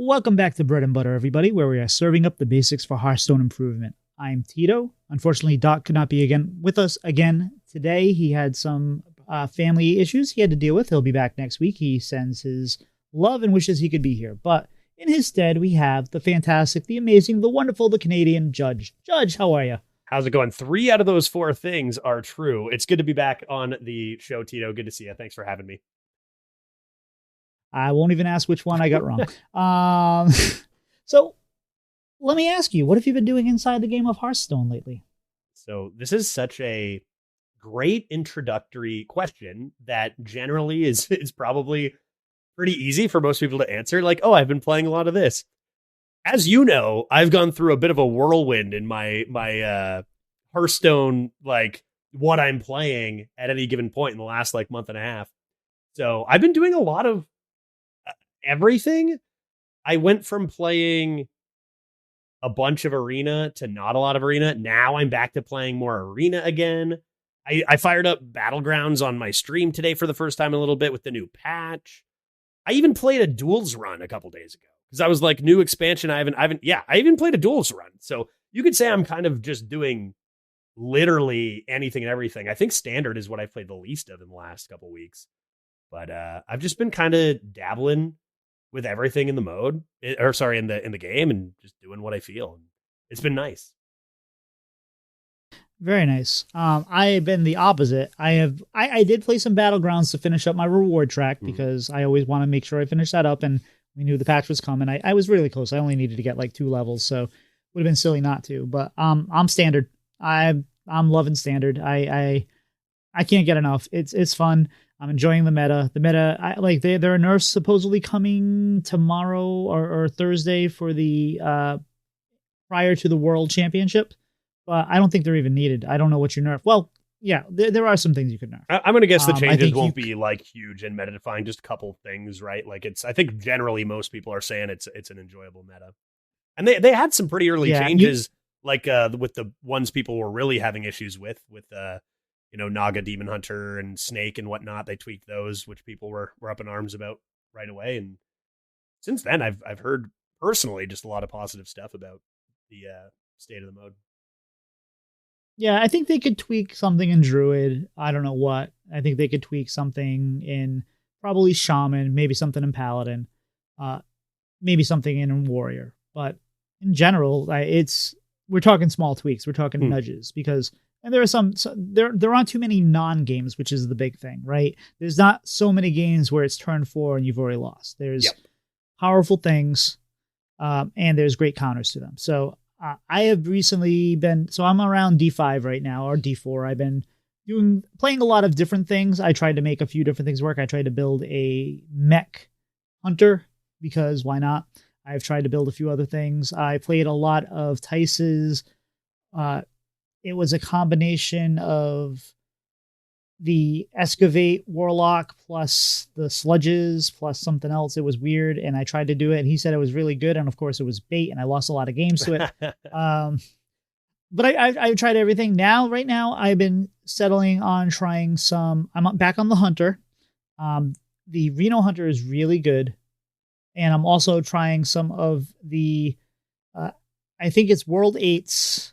Welcome back to Bread and Butter, everybody, where we are serving up the basics for Hearthstone improvement. I'm Tito. Unfortunately, Doc could not be with us again today. He had some family issues he had to deal with. He'll be back next week. He sends his love and wishes he could be here. But in his stead, we have the fantastic, the amazing, the wonderful, the Canadian Judge. Judge, how are you? How's it going? 3 out of those 4 things are true. It's good to be back on the show, Tito. Good to see you. Thanks for having me. I won't even ask which one I got wrong. So let me ask you, what have you been doing inside the game of Hearthstone lately? So this is such a great introductory question that generally is probably pretty easy for most people to answer. Like, oh, I've been playing a lot of this. As you know, I've gone through a bit of a whirlwind in my Hearthstone, like what I'm playing at any given point in the last like month and a half. So I've been doing a lot of everything. I went from playing a bunch of arena to not a lot of arena. Now I'm back to playing more arena again. I fired up Battlegrounds on my stream today for the first time in a little bit with the new patch. I even played a duels run a couple days ago because I was like, new expansion. I even played a duels run. So you could say I'm kind of just doing literally anything and everything. I think standard is what I've played the least of in the last couple weeks. But I've just been kind of dabbling with everything in the mode, in the game, and just doing what I feel. It's been nice. Very nice. I have been the opposite. I did play some Battlegrounds to finish up my reward track because I always want to make sure I finish that up, and we knew the patch was coming. I was really close. I only needed to get like 2 levels, so it would have been silly not to. But I'm standard. I'm loving standard. I can't get enough. It's fun. I'm enjoying the meta. The meta, there are nerfs supposedly coming tomorrow or Thursday for the prior to the World Championship, but I don't think they're even needed. I don't know what you nerf. Well, yeah, there are some things you could nerf. I'm going to guess the changes won't be like huge and meta defying, just a couple things, right? Like I think generally most people are saying it's an enjoyable meta, and they had some pretty early changes, with the ones people were really having issues with Naga, Demon Hunter, and Snake and whatnot. They tweaked those, which people were up in arms about right away. And since then, I've heard personally just a lot of positive stuff about the state of the mode. Yeah, I think they could tweak something in Druid. I don't know what. I think they could tweak something in probably Shaman, maybe something in Paladin, maybe something in Warrior. But in general, we're talking small tweaks. We're talking nudges because. And there are there aren't too many non-games, which is the big thing, right? There's not so many games where it's turn 4 and you've already lost. There's powerful things, and there's great counters to them. So I have recently I'm around D5 right now, or D4. I've been playing a lot of different things. I tried to make a few different things work. I tried to build a mech hunter, because why not? I've tried to build a few other things. I played a lot of Tice's, it was a combination of the Excavate Warlock plus the Sludges plus something else. It was weird, and I tried to do it, and he said it was really good, and of course it was bait, and I lost a lot of games to it. But I tried everything. Right now, I've been settling on trying some... I'm back on the Hunter. The Reno Hunter is really good, and I'm also trying some of the... I think it's World 8's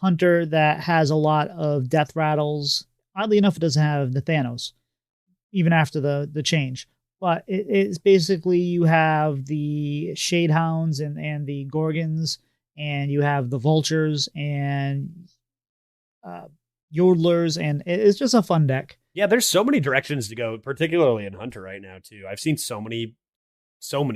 Hunter that has a lot of death rattles. Oddly enough, it doesn't have the Thanos, even after the change. But it's basically, you have the Shadehounds and the Gorgons, and you have the Vultures and Yodelers, and it's just a fun deck. Yeah, there's so many directions to go, particularly in Hunter right now, too. I've seen so many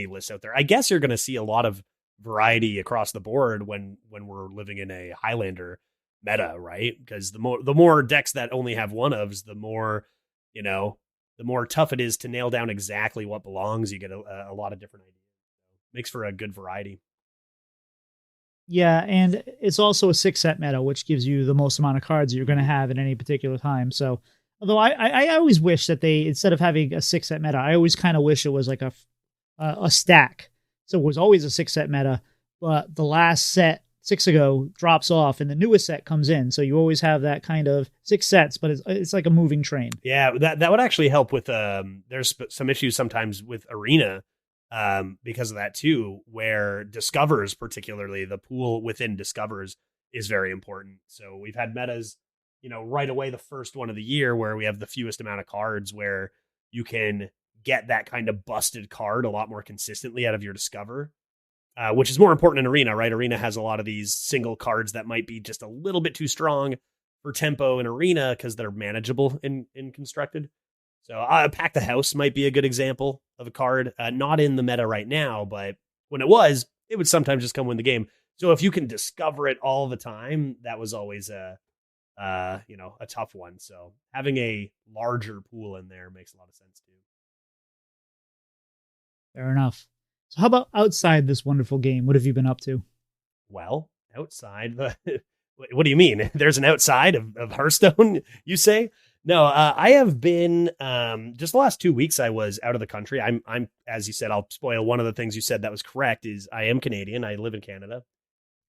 lists out there. I guess you're going to see a lot of variety across the board when we're living in a Highlander meta, right? Because the more decks that only have one ofs, the more tough it is to nail down exactly what belongs. You get a lot of different ideas. Makes for a good variety. Yeah, and it's also a 6-set meta, which gives you the most amount of cards you're going to have at any particular time. So, although I always wish that they, instead of having a 6-set meta, I always kind of wish it was like a stack. So it was always a 6-set meta, but the last set 6 ago drops off and the newest set comes in. So you always have that kind of 6 sets, but it's like a moving train. Yeah, that would actually help with, there's some issues sometimes with Arena because of that too, where Discovers, particularly the pool within Discovers, is very important. So we've had metas, right away the first one of the year where we have the fewest amount of cards where you can get that kind of busted card a lot more consistently out of your Discover, which is more important in Arena, right? Arena has a lot of these single cards that might be just a little bit too strong for tempo in Arena because they're manageable in Constructed. So Pack the House might be a good example of a card, not in the meta right now, but when it was, it would sometimes just come win the game. So if you can discover it all the time, that was always a tough one. So having a larger pool in there makes a lot of sense too. Fair enough. So how about outside this wonderful game? What have you been up to? Well, outside, what do you mean? There's an outside of Hearthstone, you say? No, I have been just the last 2 weeks. I was out of the country. I'm as you said. I'll spoil one of the things you said that was correct. Is I am Canadian. I live in Canada,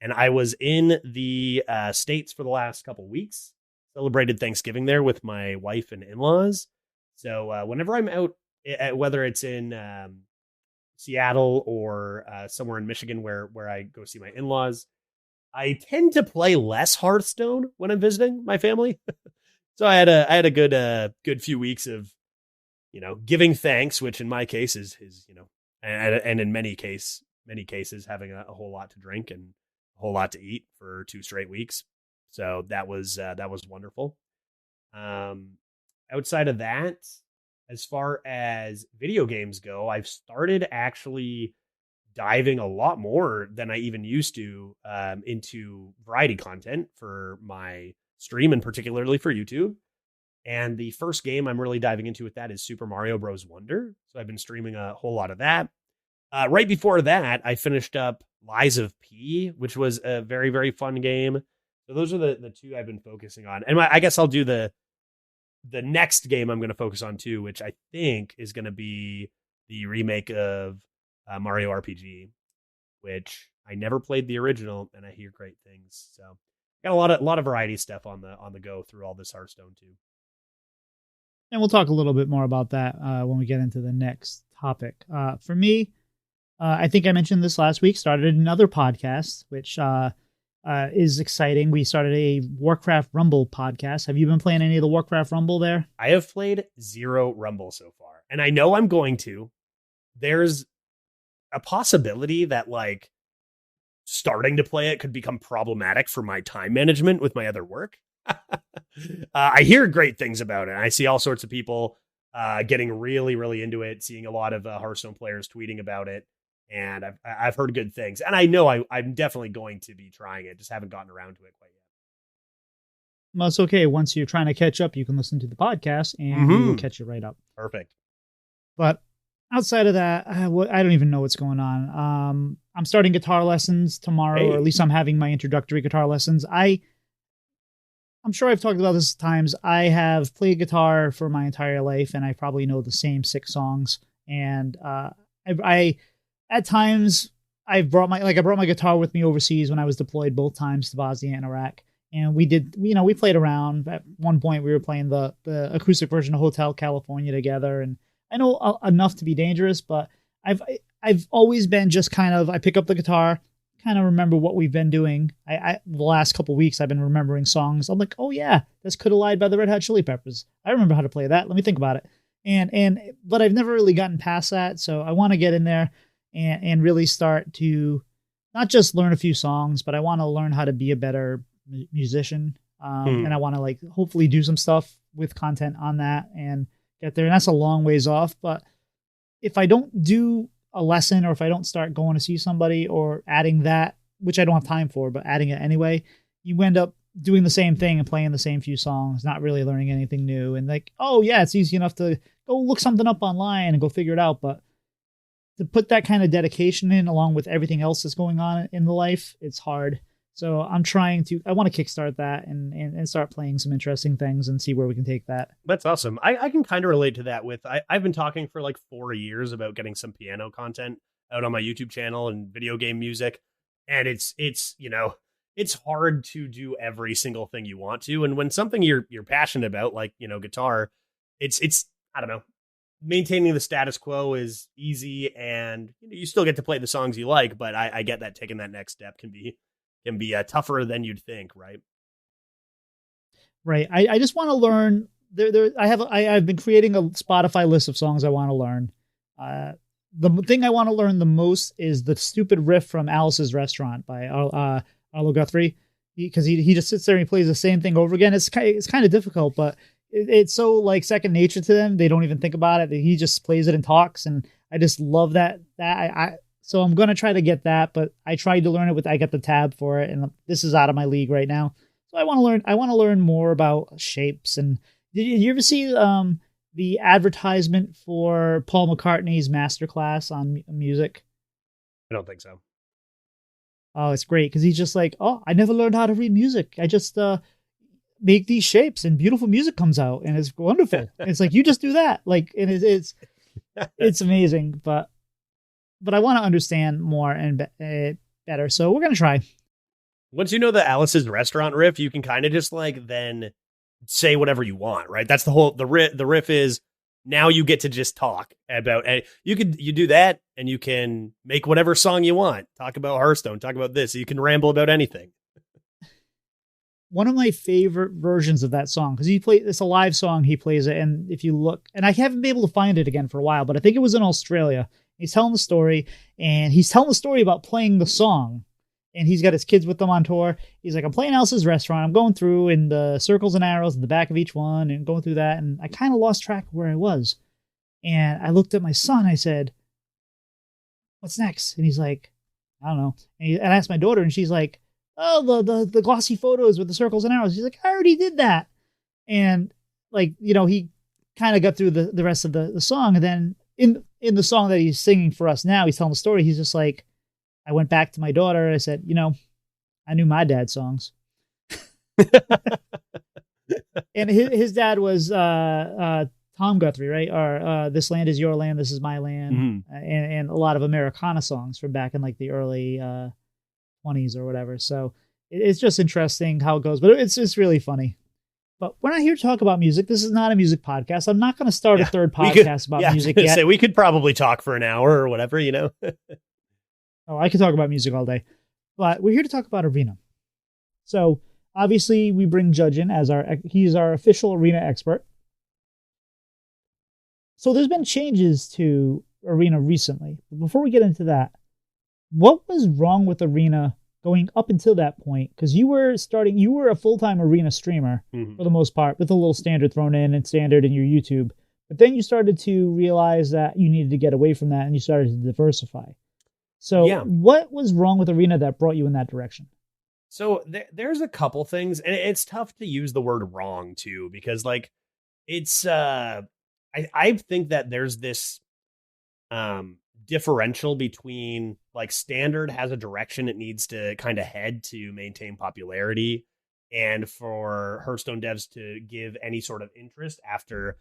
and I was in the States for the last couple weeks. Celebrated Thanksgiving there with my wife and in-laws. So whenever I'm out, whether it's in Seattle or somewhere in Michigan where I go see my in-laws, I tend to play less Hearthstone when I'm visiting my family. So I had a good few weeks of, giving thanks, which in my case is and in many cases having a whole lot to drink and a whole lot to eat for 2 straight weeks. So that was wonderful. Outside of that, as far as video games go, I've started actually diving a lot more than I even used to into variety content for my stream and particularly for YouTube. And the first game I'm really diving into with that is Super Mario Bros. Wonder. So I've been streaming a whole lot of that. Right before that, I finished up Lies of P, which was a very, very fun game. So those are the two I've been focusing on. And I guess I'll do the next game I'm going to focus on too, which I think is going to be the remake of Mario RPG, which I never played the original, and I hear great things. So got a lot of variety stuff on the go through all this Hearthstone too. And we'll talk a little bit more about that when we get into the next topic. For me, I think I mentioned this last week, started another podcast, which is exciting. We started a Warcraft Rumble podcast. Have you been playing any of the Warcraft Rumble there? I have played 0 Rumble so far, and I know I'm going to. There's a possibility that starting to play it could become problematic for my time management with my other work. I hear great things about it. I see all sorts of people getting really, really into it, seeing a lot of Hearthstone players tweeting about it. And I've heard good things. And I know I'm definitely going to be trying it. Just haven't gotten around to it quite yet. Well, it's okay. Once you're trying to catch up, you can listen to the podcast and we will catch you right up. Perfect. But outside of that, I don't even know what's going on. I'm starting guitar lessons tomorrow, or at least I'm having my introductory guitar lessons. I'm sure I've talked about this times. I have played guitar for my entire life, and I probably know the same 6 songs. And I at times I brought my guitar with me overseas when I was deployed both times to Bosnia and Iraq. And we did, we played around. At one point, we were playing the acoustic version of Hotel California together. And I know enough to be dangerous, but I've always been just kind of, I pick up the guitar, kind of remember what we've been doing. The last couple of weeks, I've been remembering songs. I'm like, oh yeah, this Could Have Lied by the Red Hot Chili Peppers. I remember how to play that. Let me think about it. But I've never really gotten past that. So I want to get in there and really start to not just learn a few songs, but I want to learn how to be a better musician. And I want to hopefully do some stuff with content on that and get there. And that's a long ways off. But if I don't do a lesson, or if I don't start going to see somebody or adding that, which I don't have time for, but adding it anyway, you end up doing the same thing and playing the same few songs, not really learning anything new. And oh yeah, it's easy enough to go look something up online and go figure it out. But to put that kind of dedication in along with everything else that's going on in the life, it's hard. So I want to kickstart that and start playing some interesting things and see where we can take that. That's awesome. I can kind of relate to that with, I've been talking for 4 years about getting some piano content out on my YouTube channel and video game music. And it's hard to do every single thing you want to. And when something you're passionate about, guitar, it's, I don't know, maintaining the status quo is easy, and you still get to play the songs you like. But I get that taking that next step can be tougher than you'd think, right? Right. I just want to learn. I've been creating a Spotify list of songs I want to learn. The thing I want to learn the most is the stupid riff from Alice's Restaurant by Arlo Guthrie, because he just sits there and he plays the same thing over again. It's kind of difficult, but it's so like second nature to them. They don't even think about it. He just plays it and talks, and I just love that. So I'm gonna try to get that, but I tried to learn it I got the tab for it, and this is out of my league right now. So I want to learn. I want to learn more about shapes. And did you ever see the advertisement for Paul McCartney's masterclass on music? I don't think so. Oh, it's great because he's just like, oh, I never learned how to read music. I just make these shapes and beautiful music comes out and it's wonderful. It's like you just do that, like, and it's amazing. But I want to understand more and better. So we're gonna try. Once you know the Alice's Restaurant riff, you can kind of just like then say whatever you want, right? That's the riff is now you get to just talk about, you do that and you can make whatever song you want. Talk about Hearthstone, talk about this. You can ramble about anything. One of my favorite versions of that song, because it's a live song, he plays it, and if you look, and I haven't been able to find it again for a while, but I think it was in Australia. He's telling the story, and he's telling the story about playing the song. And he's got his kids with him on tour. He's like, I'm playing Alice's Restaurant. I'm going through in the circles and arrows in the back of each one and going through that. And I kind of lost track of where I was. And I looked at my son. I said, what's next? And he's like, I don't know. And I asked my daughter, and she's like, oh, the glossy photos with the circles and arrows. He's like, I already did that. And like, he kind of got through the rest of the song. And then in the song that he's singing for us now, he's telling the story. He's just like, I went back to my daughter. I said, I knew my dad's songs. And his dad was Tom Guthrie, right? Or This Land Is Your Land, This Is My Land. Mm-hmm. And a lot of Americana songs from back in like the early 20s or whatever. So it's just interesting how it goes. But it's really funny. But we're not here to talk about music. This is not a music podcast. I'm not going to start a third podcast about music yet. Say we could probably talk for an hour or whatever, Oh, I could talk about music all day, but we're here to talk about Arena. So obviously we bring Judge in as he's our official Arena expert. So there's been changes to Arena recently. But before we get into that, what was wrong with Arena going up until that point? Because you were a full-time Arena streamer for the most part, with a little standard thrown in and standard in your YouTube. But then you started to realize that you needed to get away from that and you started to diversify. So What was wrong with Arena that brought you in that direction? So there's a couple things, and it's tough to use the word wrong too, because like it's I think that there's this differential between like standard has a direction it needs to kind of head to maintain popularity, and for Hearthstone devs to give any sort of interest after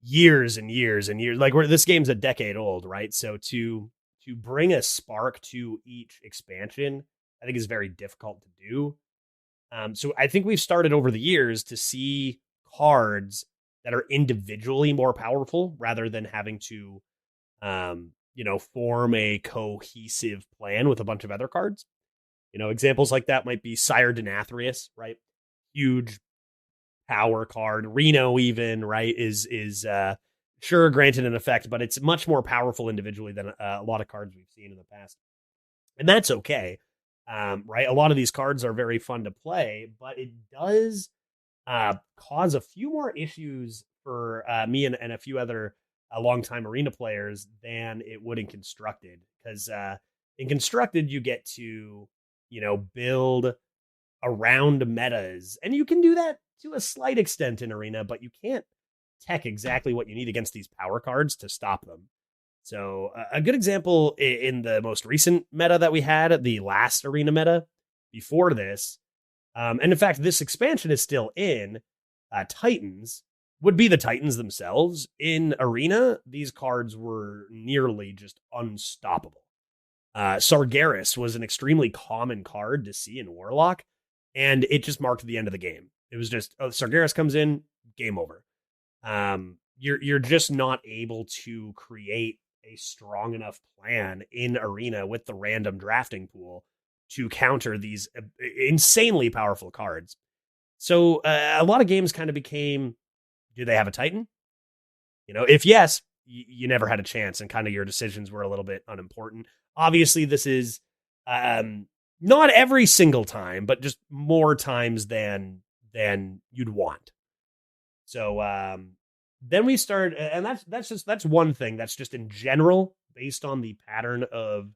years and years and years, like this game's a decade old, right? So to bring a spark to each expansion, I think is very difficult to do. So I think we've started over the years to see cards that are individually more powerful rather than having to, form a cohesive plan with a bunch of other cards. Examples like that might be Sire Denathrius, right? Huge power card. Reno even, right, is sure, granted an effect, but it's much more powerful individually than a lot of cards we've seen in the past. And that's okay, right? A lot of these cards are very fun to play, but it does cause a few more issues for me and a few other longtime Arena players than it would in Constructed. Because in Constructed, you get to, build around metas. And you can do that to a slight extent in Arena, but you can't tech exactly what you need against these power cards to stop them. So a good example in the most recent meta that we had, the last Arena meta before this, and in fact, this expansion is still in, Titans would be the Titans themselves. In Arena, these cards were nearly just unstoppable. Sargeras was an extremely common card to see in Warlock, and it just marked the end of the game. It was just, Sargeras comes in, game over. you're just not able to create a strong enough plan in Arena with the random drafting pool to counter these insanely powerful cards. So a lot of games kind of became, do they have a Titan? If yes, you never had a chance, and kind of your decisions were a little bit unimportant. Obviously, this is not every single time, but just more times than you'd want. So then we start, and that's one thing that's just in general based on the pattern of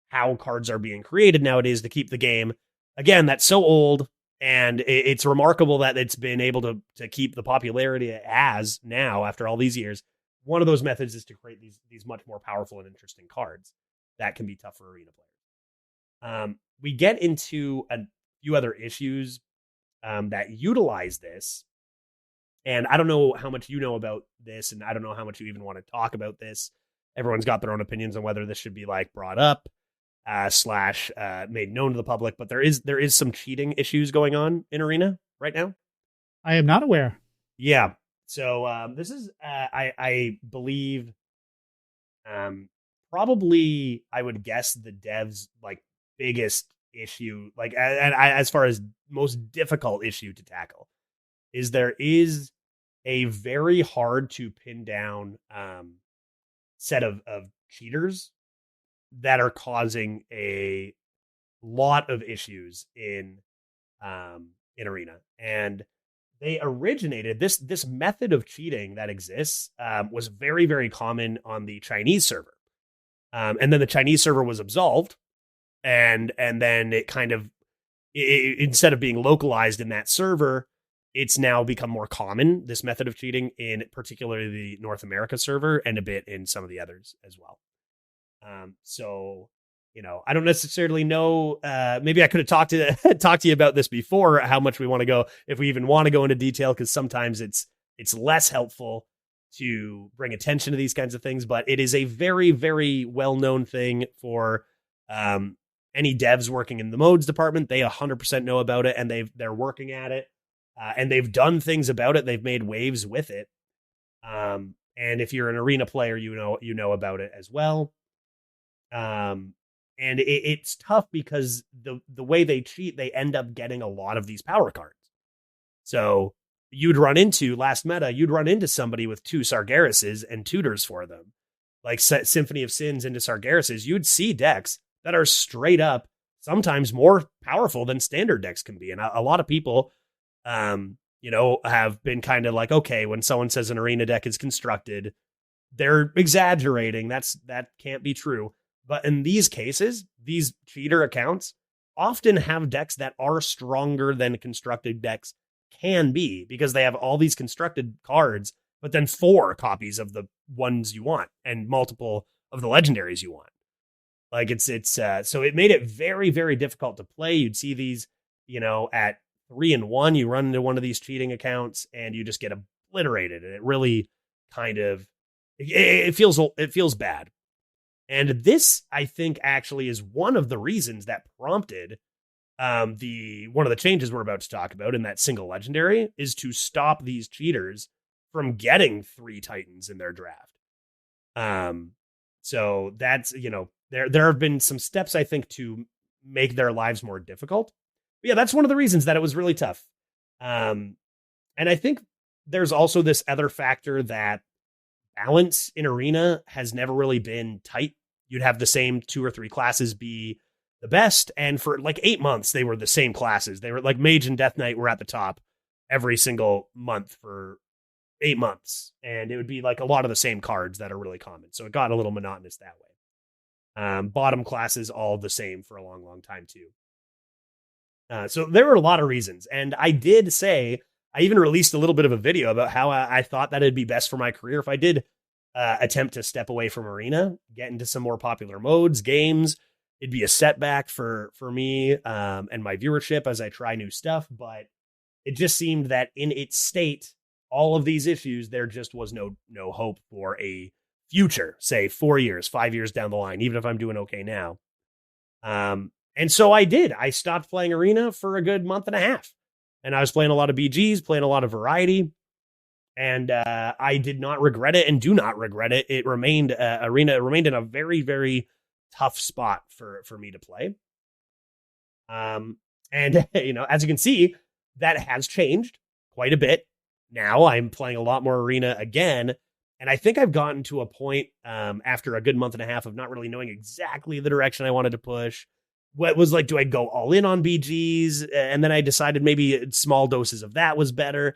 how cards are being created nowadays to keep the game, again, that's so old, and it's remarkable that it's been able to keep the popularity it has now after all these years. One of those methods is to create these much more powerful and interesting cards that can be tough for arena players. We get into a few other issues that utilize this. And I don't know how much you know about this, and I don't know how much you even want to talk about this. Everyone's got their own opinions on whether this should be like brought up slash made known to the public, but there is some cheating issues going on in Arena right now. I am not aware. Yeah. So this is I believe probably I would guess the devs like biggest issue, like as far as most difficult issue to tackle, is there is a very hard to pin down set of cheaters that are causing a lot of issues in Arena. And they originated this method of cheating that exists was very, very common on the Chinese server. And then the Chinese server was absolved, and then it kind of, instead of being localized in that server, it's now become more common, this method of cheating, in particularly the North America server and a bit in some of the others as well. So, I don't necessarily know. Maybe I could have talked to you about this before, how much we want to go, if we even want to go into detail, because sometimes it's less helpful to bring attention to these kinds of things. But it is a very, very well-known thing for any devs working in the modes department. They 100% know about it, and they're working at it. And they've done things about it. They've made waves with it. And if you're an arena player, you know about it as well. And it's tough because the way they cheat, they end up getting a lot of these power cards. So last meta, you'd run into somebody with 2 Sargerases and tutors for them, like Symphony of Sins into Sargerases. You'd see decks that are straight up sometimes more powerful than standard decks can be. And a lot of people have been kind of like, okay, when someone says an arena deck is constructed, they're exaggerating. That can't be true. But in these cases, these cheater accounts often have decks that are stronger than constructed decks can be, because they have all these constructed cards, but then 4 copies of the ones you want and multiple of the legendaries you want. Like it's so it made it very, very difficult to play. You'd see these, at 3-1, you run into one of these cheating accounts and you just get obliterated. And it really kind of, it feels bad. And this, I think, actually is one of the reasons that prompted one of the changes we're about to talk about in that single legendary, is to stop these cheaters from getting 3 Titans in their draft. So that's, there have been some steps, I think, to make their lives more difficult. But yeah, that's one of the reasons that it was really tough. And I think there's also this other factor that balance in Arena has never really been tight. You'd have the same 2 or 3 classes be the best, and for like 8 months they were the same classes. They were like Mage and Death Knight were at the top every single month for 8 months, and it would be like a lot of the same cards that are really common. So it got a little monotonous that way. Bottom classes all the same for a long, long time too. So there were a lot of reasons, and I did say, I even released a little bit of a video about how I thought that it'd be best for my career if I did attempt to step away from Arena, get into some more popular modes, games. It'd be a setback for me and my viewership as I try new stuff. But it just seemed that in its state, all of these issues, there just was no hope for a future, say 4 years, 5 years down the line, even if I'm doing okay now. And so I did. I stopped playing Arena for a good month and a half. And I was playing a lot of BGs, playing a lot of variety. And I did not regret it and do not regret it. It remained Arena remained in a very, very tough spot for me to play. And as you can see, that has changed quite a bit. Now I'm playing a lot more Arena again. And I think I've gotten to a point after a good month and a half of not really knowing exactly the direction I wanted to push. What was like, do I go all in on BGs? And then I decided maybe small doses of that was better.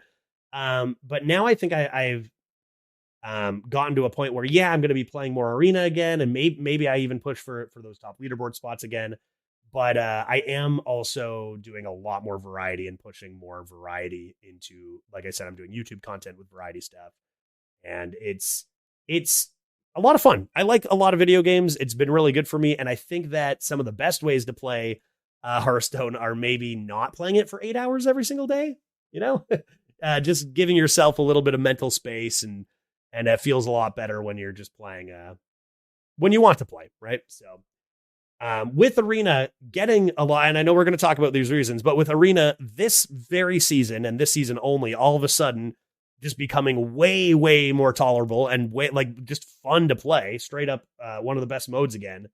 But now I think I've gotten to a point where, yeah, I'm going to be playing more Arena again. And maybe I even push for those top leaderboard spots again. But I am also doing a lot more variety and pushing more variety into, like I said, I'm doing YouTube content with variety stuff. And it's a lot of fun. I like a lot of video games. It's been really good for me. And I think that some of the best ways to play Hearthstone are maybe not playing it for 8 hours every single day, just giving yourself a little bit of mental space. And it feels a lot better when you're just playing when you want to play, right? So with Arena getting a lot, and I know we're going to talk about these reasons, but with Arena this very season and this season only, all of a sudden just becoming way, way more tolerable and way like just fun to play, straight up one of the best modes again.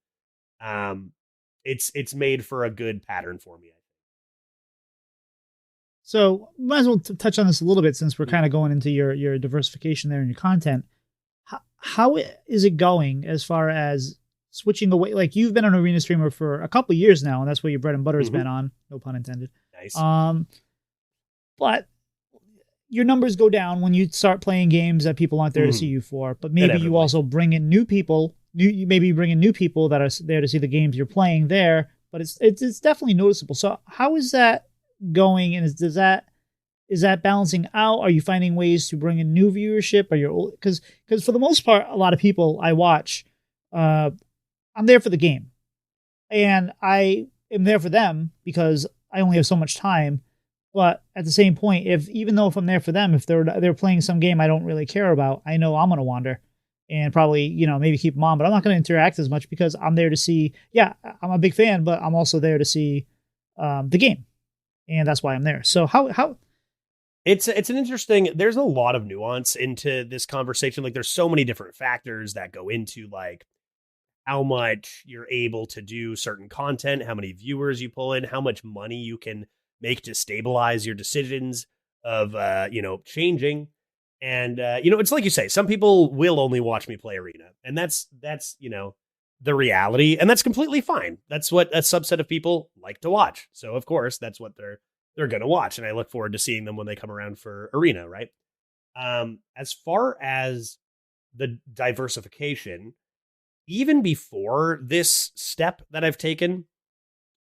It's made for a good pattern for me. So might as well touch on this a little bit since we're kind of going into your diversification there in your content. How is it going as far as switching away? Like you've been an Arena streamer for a couple of years now, and that's where your bread and butter has been on. No pun intended. Nice. But your numbers go down when you start playing games that people aren't there to see you for. But maybe you also bring in new people. You maybe bring in new people that are there to see the games you're playing there. But it's definitely noticeable. So how is that going? And is that balancing out? Are you finding ways to bring in new viewership? Are you because for the most part, a lot of people I watch, I'm there for the game, and I am there for them because I only have so much time. But at the same point, even though if I'm there for them, if they're playing some game I don't really care about, I know I'm gonna wander and probably maybe keep them on, but I'm not gonna interact as much because I'm there to see. Yeah, I'm a big fan, but I'm also there to see the game, and that's why I'm there. So how it's an interesting. There's a lot of nuance into this conversation. Like there's so many different factors that go into like how much you're able to do certain content, how many viewers you pull in, how much money you can make to stabilize your decisions of, changing. And, it's like you say, some people will only watch me play Arena, and that's, the reality. And that's completely fine. That's what a subset of people like to watch. So of course that's what they're going to watch. And I look forward to seeing them when they come around for Arena. Right. As far as the diversification, even before this step that I've taken,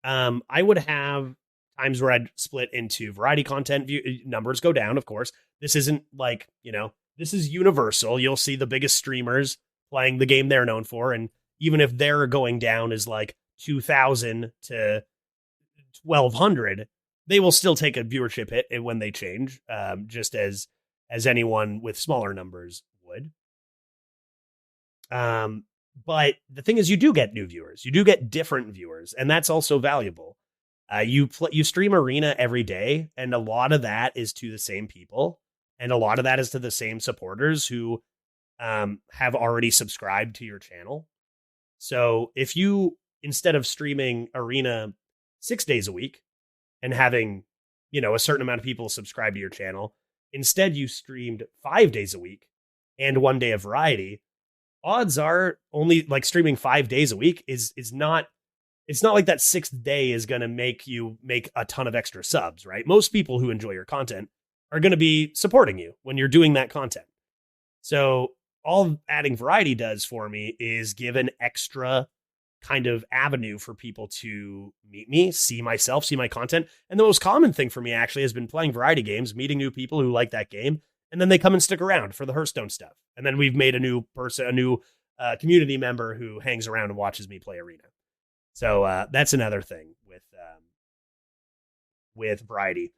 I would have times where I'd split into variety content. Numbers go down, of course. This isn't like, this is universal. You'll see the biggest streamers playing the game they're known for. And even if they're going down is like 2,000 to 1,200, they will still take a viewership hit when they change, just as anyone with smaller numbers would. But the thing is, you do get new viewers. You do get different viewers, and that's also valuable. You stream Arena every day, and a lot of that is to the same people, and a lot of that is to the same supporters who have already subscribed to your channel. So if you, instead of streaming Arena 6 days a week and having, a certain amount of people subscribe to your channel, instead you streamed 5 days a week and 1 day of variety, odds are only like streaming 5 days a week is not, it's not like that sixth day is going to make you make a ton of extra subs, right? Most people who enjoy your content are going to be supporting you when you're doing that content. So all adding variety does for me is give an extra kind of avenue for people to meet me, see myself, see my content. And the most common thing for me actually has been playing variety games, meeting new people who like that game, and then they come and stick around for the Hearthstone stuff. And then we've made a new community member who hangs around and watches me play Arena. So that's another thing with variety.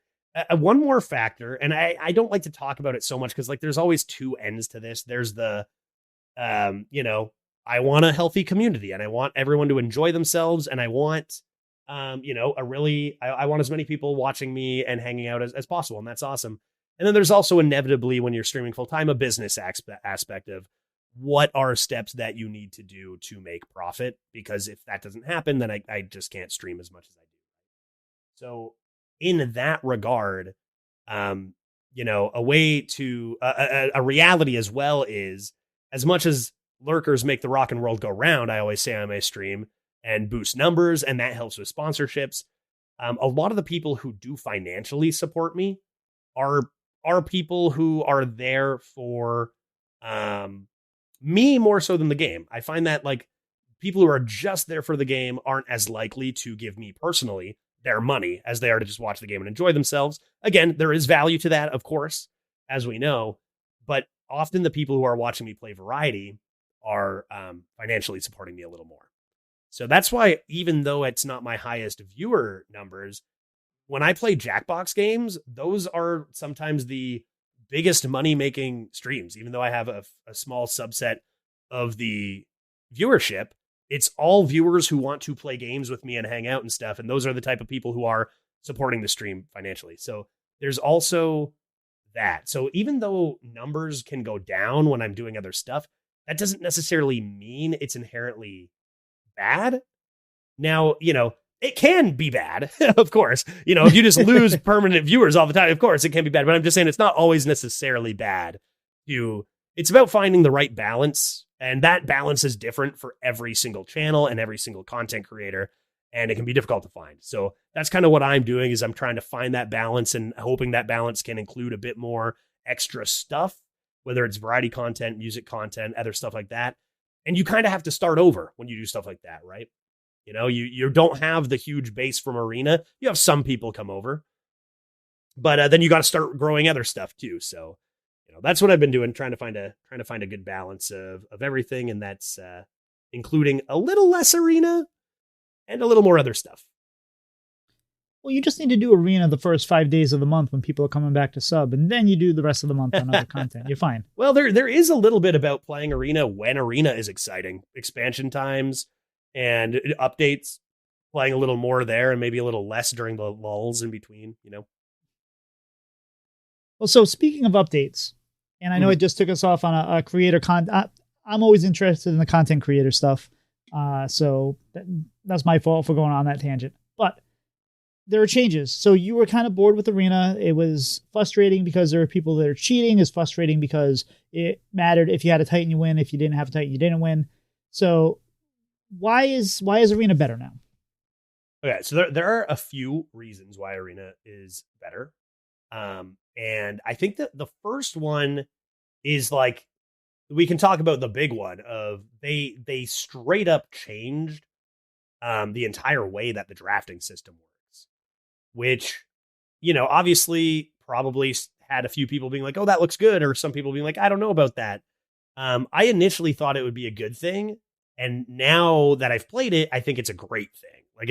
One more factor, and I don't like to talk about it so much because like there's always two ends to this. There's the, I want a healthy community and I want everyone to enjoy themselves, and I want, I want as many people watching me and hanging out as possible, and that's awesome. And then there's also inevitably, when you're streaming full time, a business aspect of what are steps that you need to do to make profit. Because if that doesn't happen, then I just can't stream as much as I do. So in that regard, a way to a reality as well is, as much as lurkers make the rock and world go round, I always say on my stream, and boost numbers, and that helps with sponsorships. A lot of the people who do financially support me are people who are there for me more so than the game. I find that like people who are just there for the game aren't as likely to give me personally their money as they are to just watch the game and enjoy themselves. Again, there is value to that, of course, as we know, but often the people who are watching me play variety are financially supporting me a little more. So that's why, even though it's not my highest viewer numbers, when I play Jackbox games, those are sometimes the biggest money-making streams. Even though I have a small subset of the viewership, it's all viewers who want to play games with me and hang out and stuff. And those are the type of people who are supporting the stream financially. So there's also that. So even though numbers can go down when I'm doing other stuff, that doesn't necessarily mean it's inherently bad. Now, it can be bad, of course. If you just lose permanent viewers all the time, of course, it can be bad. But I'm just saying it's not always necessarily bad. It's about finding the right balance. And that balance is different for every single channel and every single content creator. And it can be difficult to find. So that's kind of what I'm doing, is I'm trying to find that balance and hoping that balance can include a bit more extra stuff, whether it's variety content, music content, other stuff like that. And you kind of have to start over when you do stuff like that, right? You don't have the huge base from Arena. You have some people come over, but then you got to start growing other stuff too. So, that's what I've been doing, trying to find a good balance of everything. And that's including a little less Arena and a little more other stuff. Well, you just need to do Arena the first 5 days of the month when people are coming back to sub, and then you do the rest of the month on other content. You're fine. Well, there is a little bit about playing Arena when Arena is exciting. Expansion times and updates, playing a little more there and maybe a little less during the lulls in between, Well, so speaking of updates, and I know it just took us off on a creator I'm always interested in the content creator stuff. So that's my fault for going on that tangent. But there are changes. So you were kind of bored with Arena. It was frustrating because there are people that are cheating. It's frustrating because it mattered if you had a Titan, you win. If you didn't have a Titan, you didn't win. So why is Arena better now? Okay, so there are a few reasons why Arena is better. And I think that the first one is like, we can talk about the big one of they straight up changed the entire way that the drafting system works, which, obviously probably had a few people being like, oh, that looks good. Or some people being like, I don't know about that. I initially thought it would be a good thing. And now that I've played it, I think it's a great thing. Like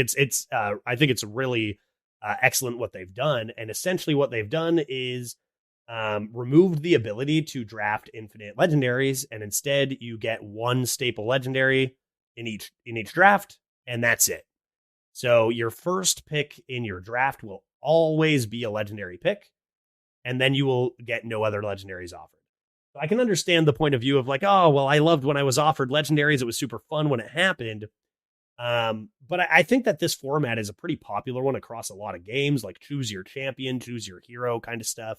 I think it's really excellent what they've done. And essentially what they've done is removed the ability to draft infinite legendaries, and instead you get one staple legendary in each draft, and that's it. So your first pick in your draft will always be a legendary pick, and then you will get no other legendaries offered. So I can understand the point of view of like, oh, well, I loved when I was offered legendaries. It was super fun when it happened. But I think that this format is a pretty popular one across a lot of games, like choose your champion, choose your hero kind of stuff,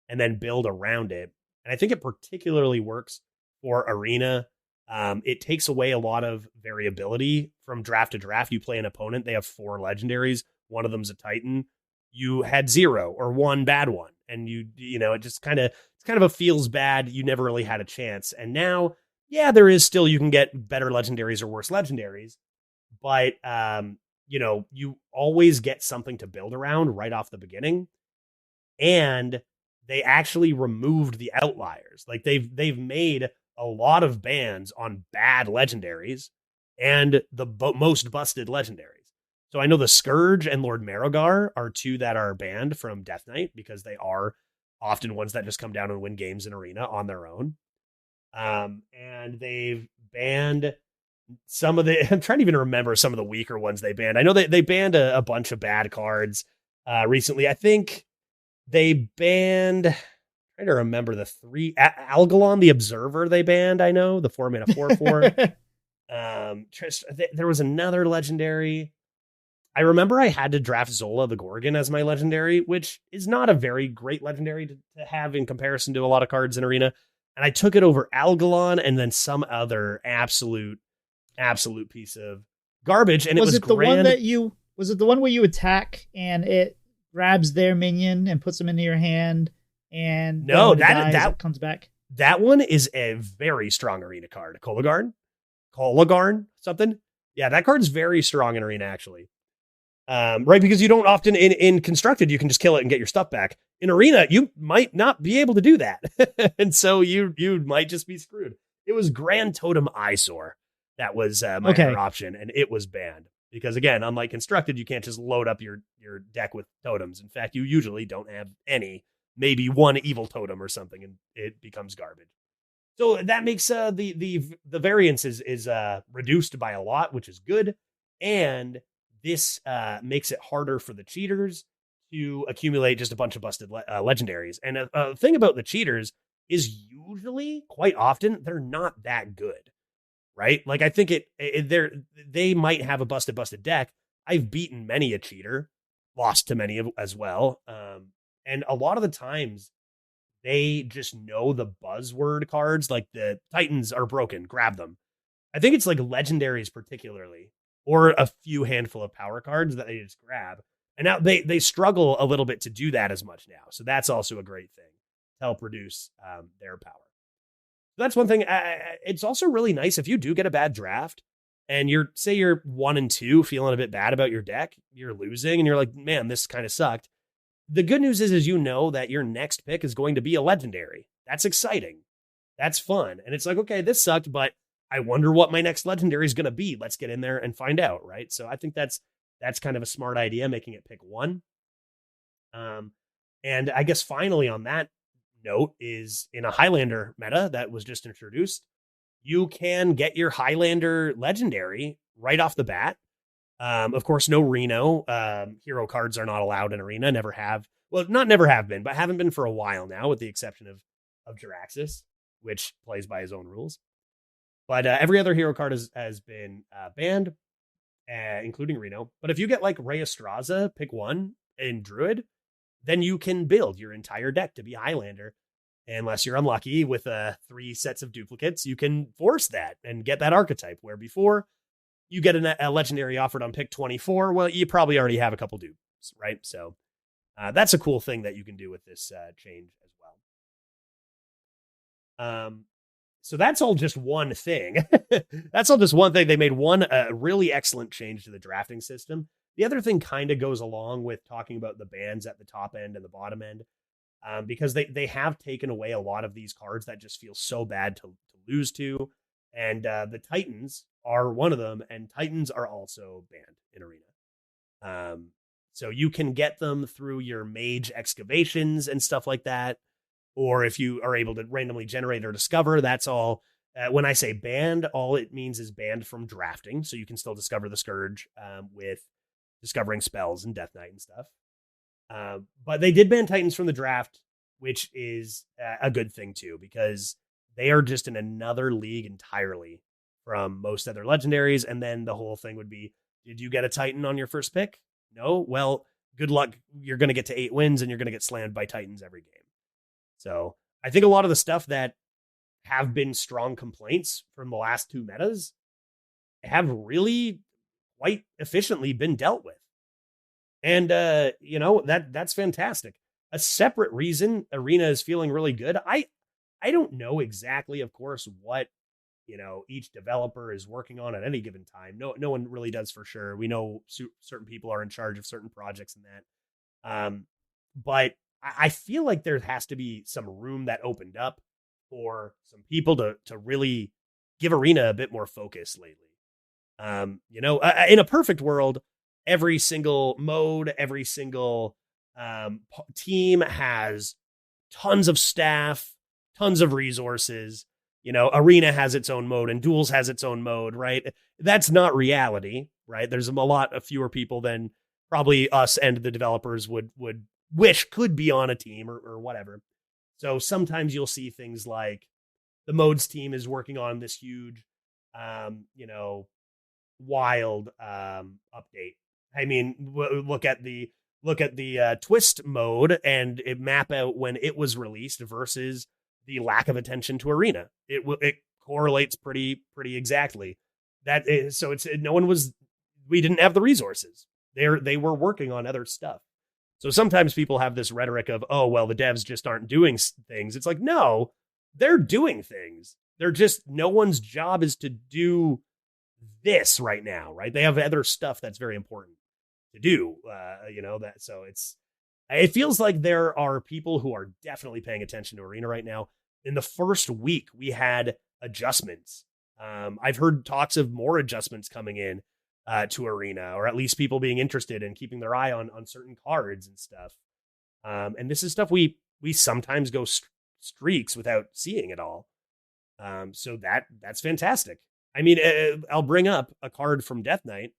and then build around it. And I think it particularly works for Arena. It takes away a lot of variability from draft to draft. You play an opponent, they have 4 legendaries. One of them's a Titan. You had 0 or 1 bad one. And it just it's kind of a feels bad. You never really had a chance. And now, yeah, there is still, you can get better legendaries or worse legendaries. But, you always get something to build around right off the beginning. And they actually removed the outliers. Like they've made a lot of bans on bad legendaries and the most busted legendaries. So I know the Scourge and Lord Marogar are 2 that are banned from Death Knight because they are often ones that just come down and win games in Arena on their own. And they've banned some of the, I'm trying to even remember some of the weaker ones they banned. I know they banned a bunch of bad cards recently. I think They banned, trying to remember the three, Algalon the Observer they banned, I know, the 4-mana 4/4. There was another legendary. I remember I had to draft Zola the Gorgon as my legendary, which is not a very great legendary to have in comparison to a lot of cards in Arena. And I took it over Algalon and then some other absolute piece of garbage. And was it it the grand. one that you was it the one where you attack and it grabs their minion and puts them into your hand and no, that comes back? That one is a very strong Arena card. Colagarn, something. Yeah, that card's very strong in Arena, actually. Right, because you don't often in Constructed, you can just kill it and get your stuff back. In Arena, you might not be able to do that. And so you might just be screwed. It was Grand Totem Eyesore. That was my other option, and it was banned. Because again, unlike Constructed, you can't just load up your deck with totems. In fact, you usually don't have any, maybe one evil totem or something, and it becomes garbage. So that makes the variance is reduced by a lot, which is good. And this makes it harder for the cheaters to accumulate just a bunch of busted legendaries. And a thing about the cheaters is usually, quite often, they're not that good, right? Like I think they might have a busted deck. I've beaten many a cheater, lost to many as well. And a lot of the times they just know the buzzword cards, like the Titans are broken, grab them. I think it's like legendaries particularly, or a few handful of power cards that they just grab. And now they struggle a little bit to do that as much now. So that's also a great thing to help reduce their power. So that's one thing. It's also really nice if you do get a bad draft and you're 1 and 2 feeling a bit bad about your deck, you're losing and you're like, man, this kind of sucked. The good news is you know that your next pick is going to be a legendary. That's exciting. That's fun. And it's like, okay, this sucked, but I wonder what my next legendary is going to be. Let's get in there and find out, right? So I think that's kind of a smart idea, making it pick one. And I guess finally on that note is in a Highlander meta that was just introduced, you can get your Highlander legendary right off the bat. Of course, no Reno. Hero cards are not allowed in Arena. Never have. Well, not never have been, but haven't been for a while now, with the exception of Jiraxis, which plays by his own rules. But every other hero card has been banned, including Reno. But if you get like Rey Estraza, pick one in Druid, then you can build your entire deck to be Highlander. Unless you're unlucky with 3 sets of duplicates, you can force that and get that archetype, where before you get a legendary offered on pick 24, well, you probably already have a couple dupes, right? So that's a cool thing that you can do with this change as well. So that's all just one thing. That's all just one thing. They made one really excellent change to the drafting system. The other thing kind of goes along with talking about the bans at the top end and the bottom end, because they have taken away a lot of these cards that just feel so bad to lose to. And the Titans are one of them, and Titans are also banned in Arena. So you can get them through your mage excavations and stuff like that. Or if you are able to randomly generate or discover, that's all. When I say banned, all it means is banned from drafting. So you can still discover the Scourge with discovering spells and Death Knight and stuff. But they did ban Titans from the draft, which is a good thing too, because they are just in another league entirely from most other legendaries. And then the whole thing would be, did you get a Titan on your first pick? No? Well, good luck. You're going to get to 8 wins and you're going to get slammed by Titans every game. So I think a lot of the stuff that have been strong complaints from the last 2 metas have really quite efficiently been dealt with. And, that's fantastic. A separate reason Arena is feeling really good. I don't know exactly, of course, what, each developer is working on at any given time. No one really does for sure. We know certain people are in charge of certain projects and that. But I feel like there has to be some room that opened up for some people to really give Arena a bit more focus lately. In a perfect world, every single mode, every single team has tons of staff, tons of resources. Arena has its own mode and Duels has its own mode, right? That's not reality, right? There's a lot of fewer people than probably us and the developers would wish could be on a team or whatever. So sometimes you'll see things like the modes team is working on this huge, wild update. I mean, look at the twist mode and it map out when it was released versus the lack of attention to arena. It correlates pretty exactly. That is, so it's we didn't have the resources. They were working on other stuff. So sometimes people have this rhetoric of, oh, well, the devs just aren't doing things. It's like, no, they're doing things. They're just, no one's job is to do this right now, right? They have other stuff that's very important to do, so it feels like there are people who are definitely paying attention to arena right now. In the first week, we had adjustments. I've heard talks of more adjustments coming in to arena, or at least people being interested in keeping their eye on certain cards and stuff. And this is stuff we sometimes go streaks without seeing it all. So that's fantastic. I mean, I'll bring up a card from Death Knight.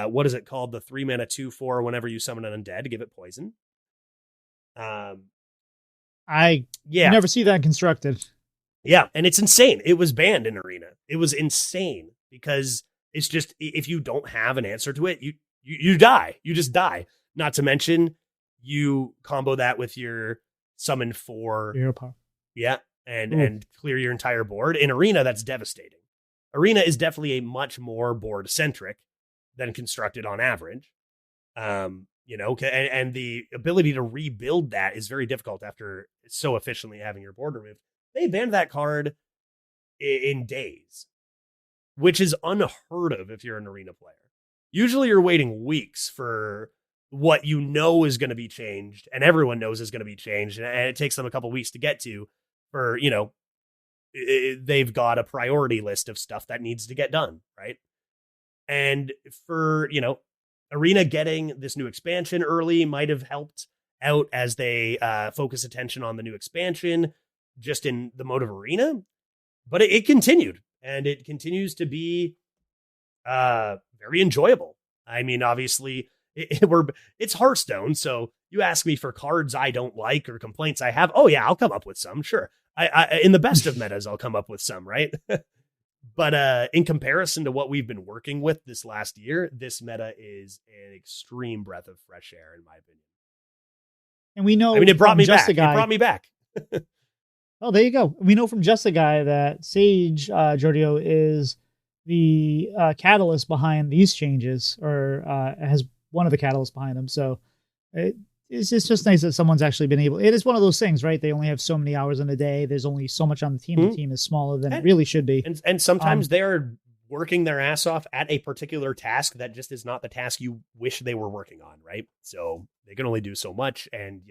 What is it called? The 3-mana 2/4. Whenever you summon an undead, give it poison. I never see that constructed. Yeah, and it's insane. It was banned in arena. It was insane because it's just, if you don't have an answer to it, you die. You just die. Not to mention, you combo that with your summon 4. Hero power. Yeah, and clear your entire board. In arena, that's devastating. Arena is definitely a much more board centric than constructed on average. And the ability to rebuild that is very difficult after so efficiently having your board removed. They banned that card in days, which is unheard of if you're an arena player. Usually you're waiting weeks for what you know is going to be changed, and everyone knows is going to be changed, and it takes them a couple weeks to get to, for, they've got a priority list of stuff that needs to get done, right? And for, arena getting this new expansion early might have helped out as they focus attention on the new expansion just in the mode of arena, but it continued, and it continues to be very enjoyable. I mean, obviously it's Hearthstone, so you ask me for cards I don't like or complaints I have. Oh yeah, I'll come up with some. Sure. I in the best of metas, I'll come up with some, right? But in comparison to what we've been working with this last year, this meta is an extreme breath of fresh air, in my opinion. And we know, it brought me back. It brought me back. Oh, there you go. We know from Just a Guy that Sage Giorgio is the catalyst behind these changes, or has one of the catalysts behind them. So it's just nice that someone's actually been able. It is one of those things, right? They only have so many hours in a day. There's only so much on the team. Mm-hmm. The team is smaller than it really should be. And sometimes they're working their ass off at a particular task that just is not the task you wish they were working on, right? So they can only do so much. And,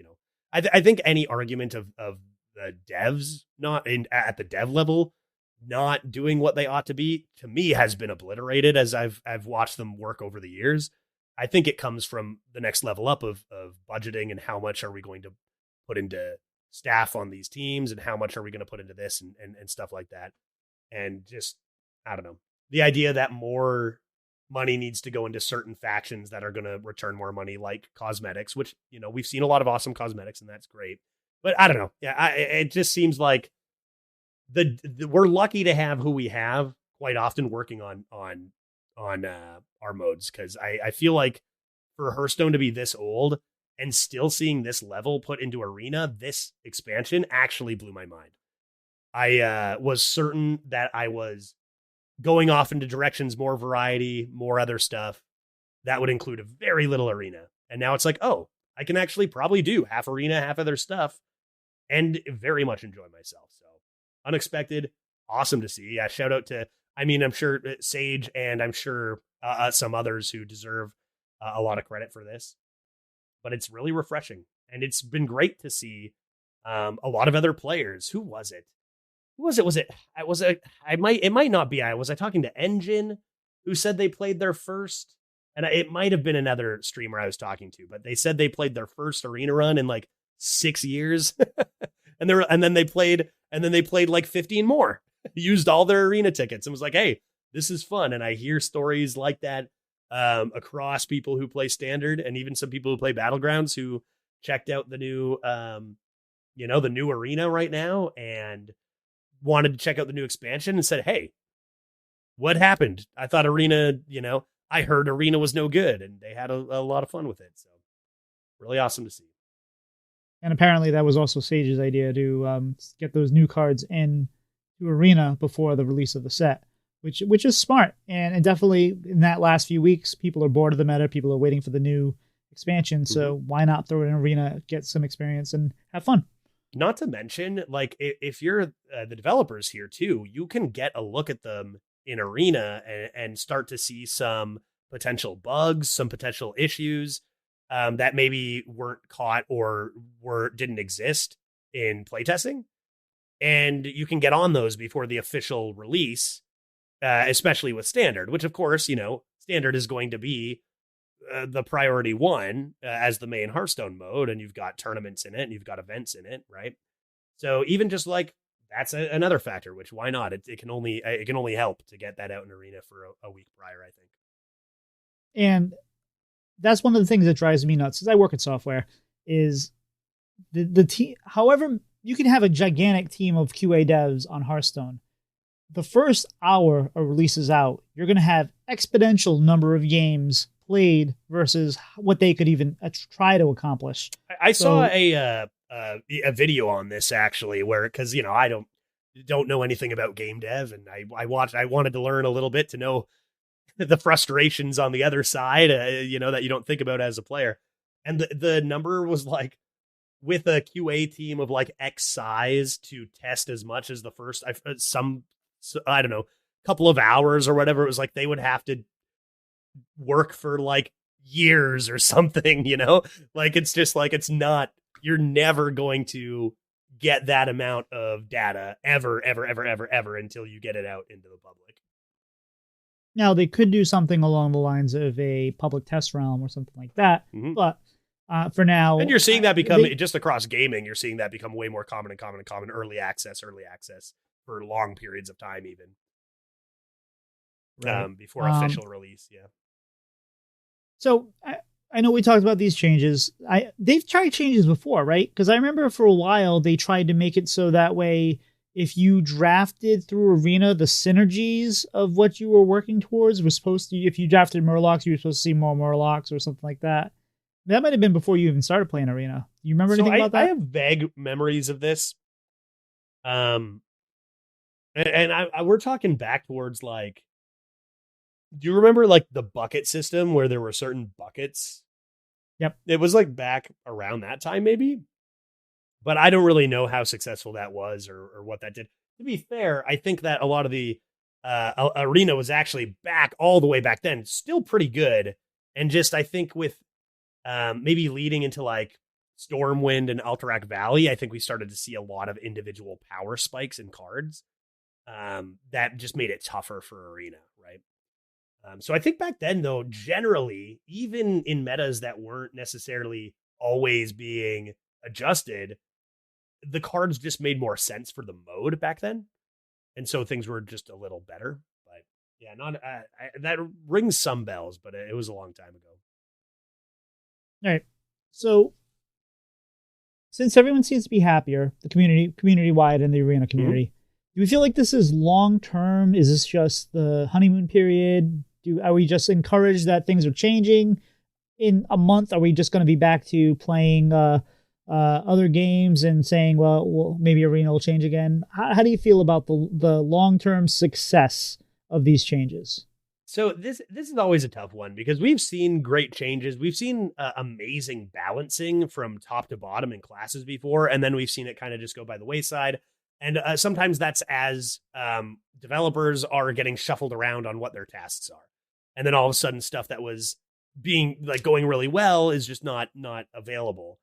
I think any argument of the devs not at the dev level not doing what they ought to be, to me, has been obliterated as I've watched them work over the years. I think it comes from the next level up of budgeting, and how much are we going to put into staff on these teams, and how much are we going to put into this and stuff like that. And just, I don't know, the idea that more money needs to go into certain factions that are going to return more money, like cosmetics, which, we've seen a lot of awesome cosmetics, and that's great. But I don't know. Yeah, it just seems like we're lucky to have who we have quite often working on our modes, because I feel like for Hearthstone to be this old and still seeing this level put into arena, this expansion actually blew my mind. I was certain that I was going off into directions, more variety, more other stuff that would include a very little arena. And now it's like, oh, I can actually probably do half arena, half other stuff, and very much enjoy myself. So unexpected, awesome to see. Yeah, shout out to, I'm sure Sage, and I'm sure some others who deserve a lot of credit for this, but it's really refreshing. And it's been great to see a lot of other players. Who was it? It might not be. Was I talking to Engine, who said they played their first, and it might have been another streamer I was talking to, but they said they played their first arena run in like 6 years. and then they played like 15 more. Used all their arena tickets and was like, hey, this is fun. And I hear stories like that across people who play standard, and even some people who play battlegrounds who checked out the new, the new arena right now, and wanted to check out the new expansion and said, hey, what happened? I thought arena, I heard arena was no good, and they had a lot of fun with it. So really awesome to see. And apparently that was also Sage's idea to get those new cards in to Arena before the release of the set, which is smart. And definitely in that last few weeks, people are bored of the meta. People are waiting for the new expansion. So why not throw it in Arena, get some experience, and have fun? Not to mention, like, if you're the developers here too, you can get a look at them in Arena and start to see some potential bugs, some potential issues that maybe weren't caught or didn't exist in playtesting. And you can get on those before the official release, especially with Standard, which, of course, Standard is going to be the priority one as the main Hearthstone mode, and you've got tournaments in it and you've got events in it, right? So even just like that's another factor, which why not? It can only help to get that out in Arena for a week prior, I think. And that's one of the things that drives me nuts, because I work in software, is the team. However, you can have a gigantic team of QA devs on Hearthstone. The first hour a release is out, you're going to have exponential number of games played versus what they could even try to accomplish. I saw a video on this actually, where, because I don't know anything about game dev, and I wanted to learn a little bit to know the frustrations on the other side, that you don't think about as a player. And the number was like, with a QA team of like X size to test as much as the first, I don't know, couple of hours or whatever, it was like they would have to work for like years or something, like it's just like, you're never going to get that amount of data ever until you get it out into the public. Now, they could do something along the lines of a public test realm or something like that, but for now, and you're seeing that become just across gaming. You're seeing that become way more common. Early access for long periods of time, even before official release. Yeah. So I know we talked about these changes. They've tried changes before, right? Because I remember for a while they tried to make it so that way, if you drafted through Arena, the synergies of what you were working towards was supposed to, if you drafted Murlocs, you were supposed to see more Murlocs or something like that. That might have been before you even started playing Arena. You remember anything about that? I have vague memories of this. And we're talking back towards like, do you remember like the bucket system where there were certain buckets? Yep. It was like back around that time, maybe. But I don't really know how successful that was or what that did. To be fair, I think that a lot of the Arena was actually all the way back then, still pretty good. And just, I think with maybe leading into like Stormwind and Alterac Valley, I think we started to see a lot of individual power spikes in cards that just made it tougher for Arena, right? So I think back then, though, generally, even in metas that weren't necessarily always being adjusted, the cards just made more sense for the mode back then. And so things were just a little better. But yeah, that rings some bells, but it was a long time ago. All right. So since everyone seems to be happier, the community wide and the Arena community, do we feel like this is long term? Is this just the honeymoon period? Are we just encouraged that things are changing? In a month, are we just going to be back to playing other games and saying, well, maybe Arena will change again? How do you feel about the long term success of these changes? So this is always a tough one, because we've seen great changes. We've seen amazing balancing from top to bottom in classes before, and then we've seen it kind of just go by the wayside. And sometimes that's as developers are getting shuffled around on what their tasks are. And then all of a sudden stuff that was going really well is just not available.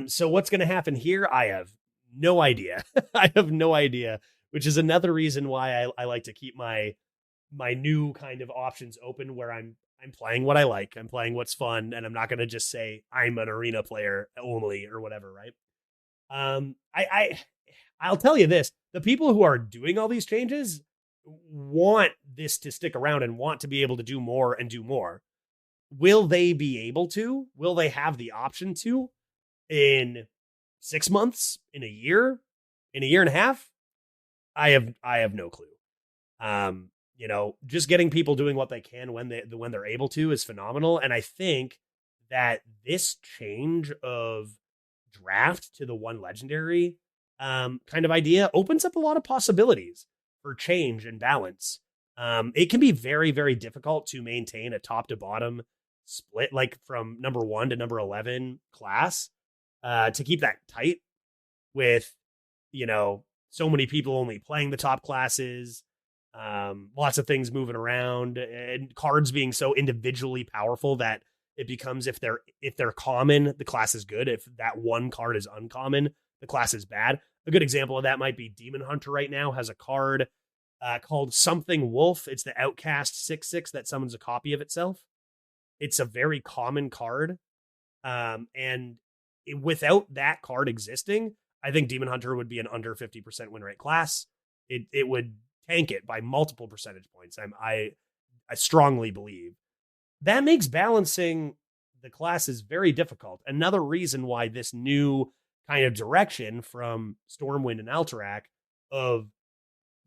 So what's going to happen here? I have no idea. I have no idea, which is another reason why I like to keep my new kind of options open, where I'm playing what I like. I'm playing what's fun, and I'm not going to just say I'm an Arena player only or whatever, right? I'll tell you this, the people who are doing all these changes want this to stick around and want to be able to do more and do more. Will they be able to? Will they have the option to? In 6 months, in a year and a half, I have no clue. Just getting people doing what they can when they're able to is phenomenal. And I think that this change of draft to the one legendary kind of idea opens up a lot of possibilities for change and balance. It can be very, very difficult to maintain a top to bottom split, like from number 1 to number 11 class, to keep that tight with, so many people only playing the top classes, lots of things moving around, and cards being so individually powerful that it becomes, if they're common, the class is good. If that one card is uncommon, the class is bad. A good example of that might be Demon Hunter right now has a card called Something Wolf. It's the Outcast 6/6 that summons a copy of itself. It's a very common card. Without that card existing, I think Demon Hunter would be an under 50% win rate class. It would tank it by multiple percentage points. I strongly believe that makes balancing the classes very difficult. Another reason why this new kind of direction from Stormwind and Alterac of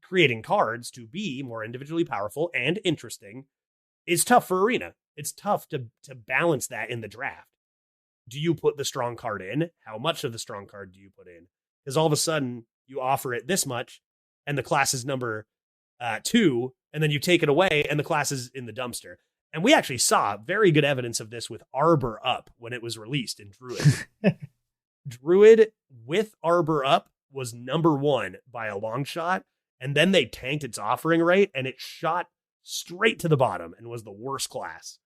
creating cards to be more individually powerful and interesting is tough for Arena. It's tough to balance that in the draft. Do you put the strong card in? How much of the strong card do you put in? Because all of a sudden you offer it this much and the class is number 2, and then you take it away and the class is in the dumpster. And we actually saw very good evidence of this with Arbor Up when it was released in Druid. Druid with Arbor Up was number 1 by a long shot, and then they tanked its offering rate and it shot straight to the bottom and was the worst class.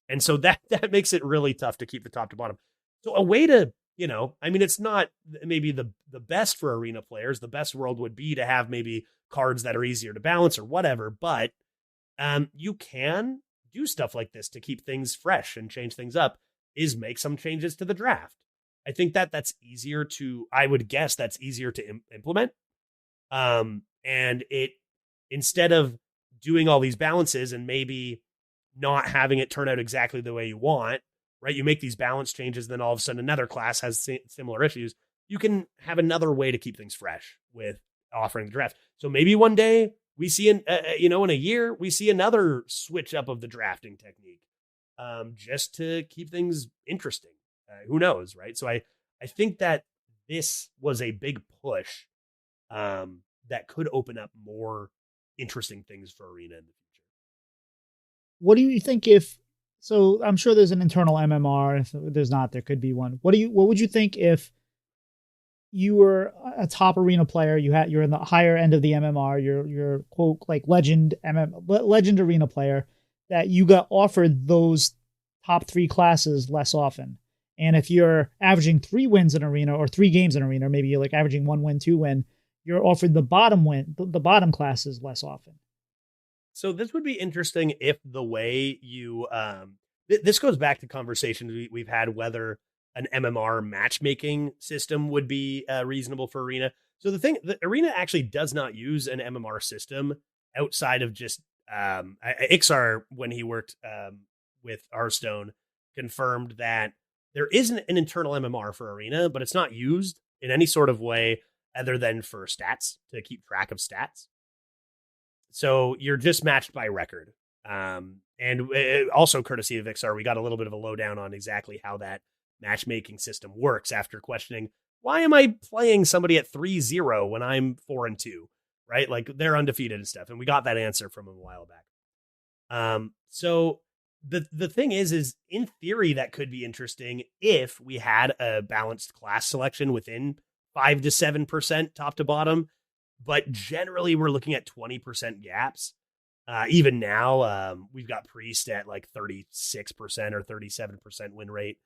And so that makes it really tough to keep the top to bottom. So a way to, it's not maybe the best for Arena players. The best world would be to have maybe cards that are easier to balance or whatever, but you can do stuff like this to keep things fresh and change things up, is make some changes to the draft. I think that's easier I would guess that's easier to implement. And it, instead of doing all these balances and maybe not having it turn out exactly the way you want, right? You make these balance changes, then all of a sudden another class has similar issues. You can have another way to keep things fresh with offering the draft. So maybe one day we see, in a year, we see another switch up of the drafting technique, just to keep things interesting. Who knows, right? So I think that this was a big push that could open up more interesting things for Arena in the future. What do you think so I'm sure there's an internal MMR. If there's not, there could be one. What would you think if you were a top Arena player, you're in the higher end of the MMR, you're quote like legend Arena player, that you got offered those top 3 classes less often? And if you're averaging 3 wins in Arena or 3 games in Arena, maybe you're like averaging 1 win, 2 win, you're offered the bottom classes less often. So this would be interesting if the way you, this goes back to conversations we've had, whether an MMR matchmaking system would be reasonable for Arena. So the Arena actually does not use an MMR system outside of just, Ixar, when he worked with Hearthstone, confirmed that there isn't an internal MMR for Arena, but it's not used in any sort of way other than for stats, to keep track of stats. So you're just matched by record. And also courtesy of Ixar, we got a little bit of a lowdown on exactly how that matchmaking system works after questioning, why am I playing somebody at 3-0 when I'm 4-2, right? Like they're undefeated and stuff. And we got that answer from him a while back. So the thing is in theory, that could be interesting if we had a balanced class selection within 5 to 7% top to bottom. But generally, we're looking at 20% gaps. Even now, we've got Priest at like 36% or 37% win rate,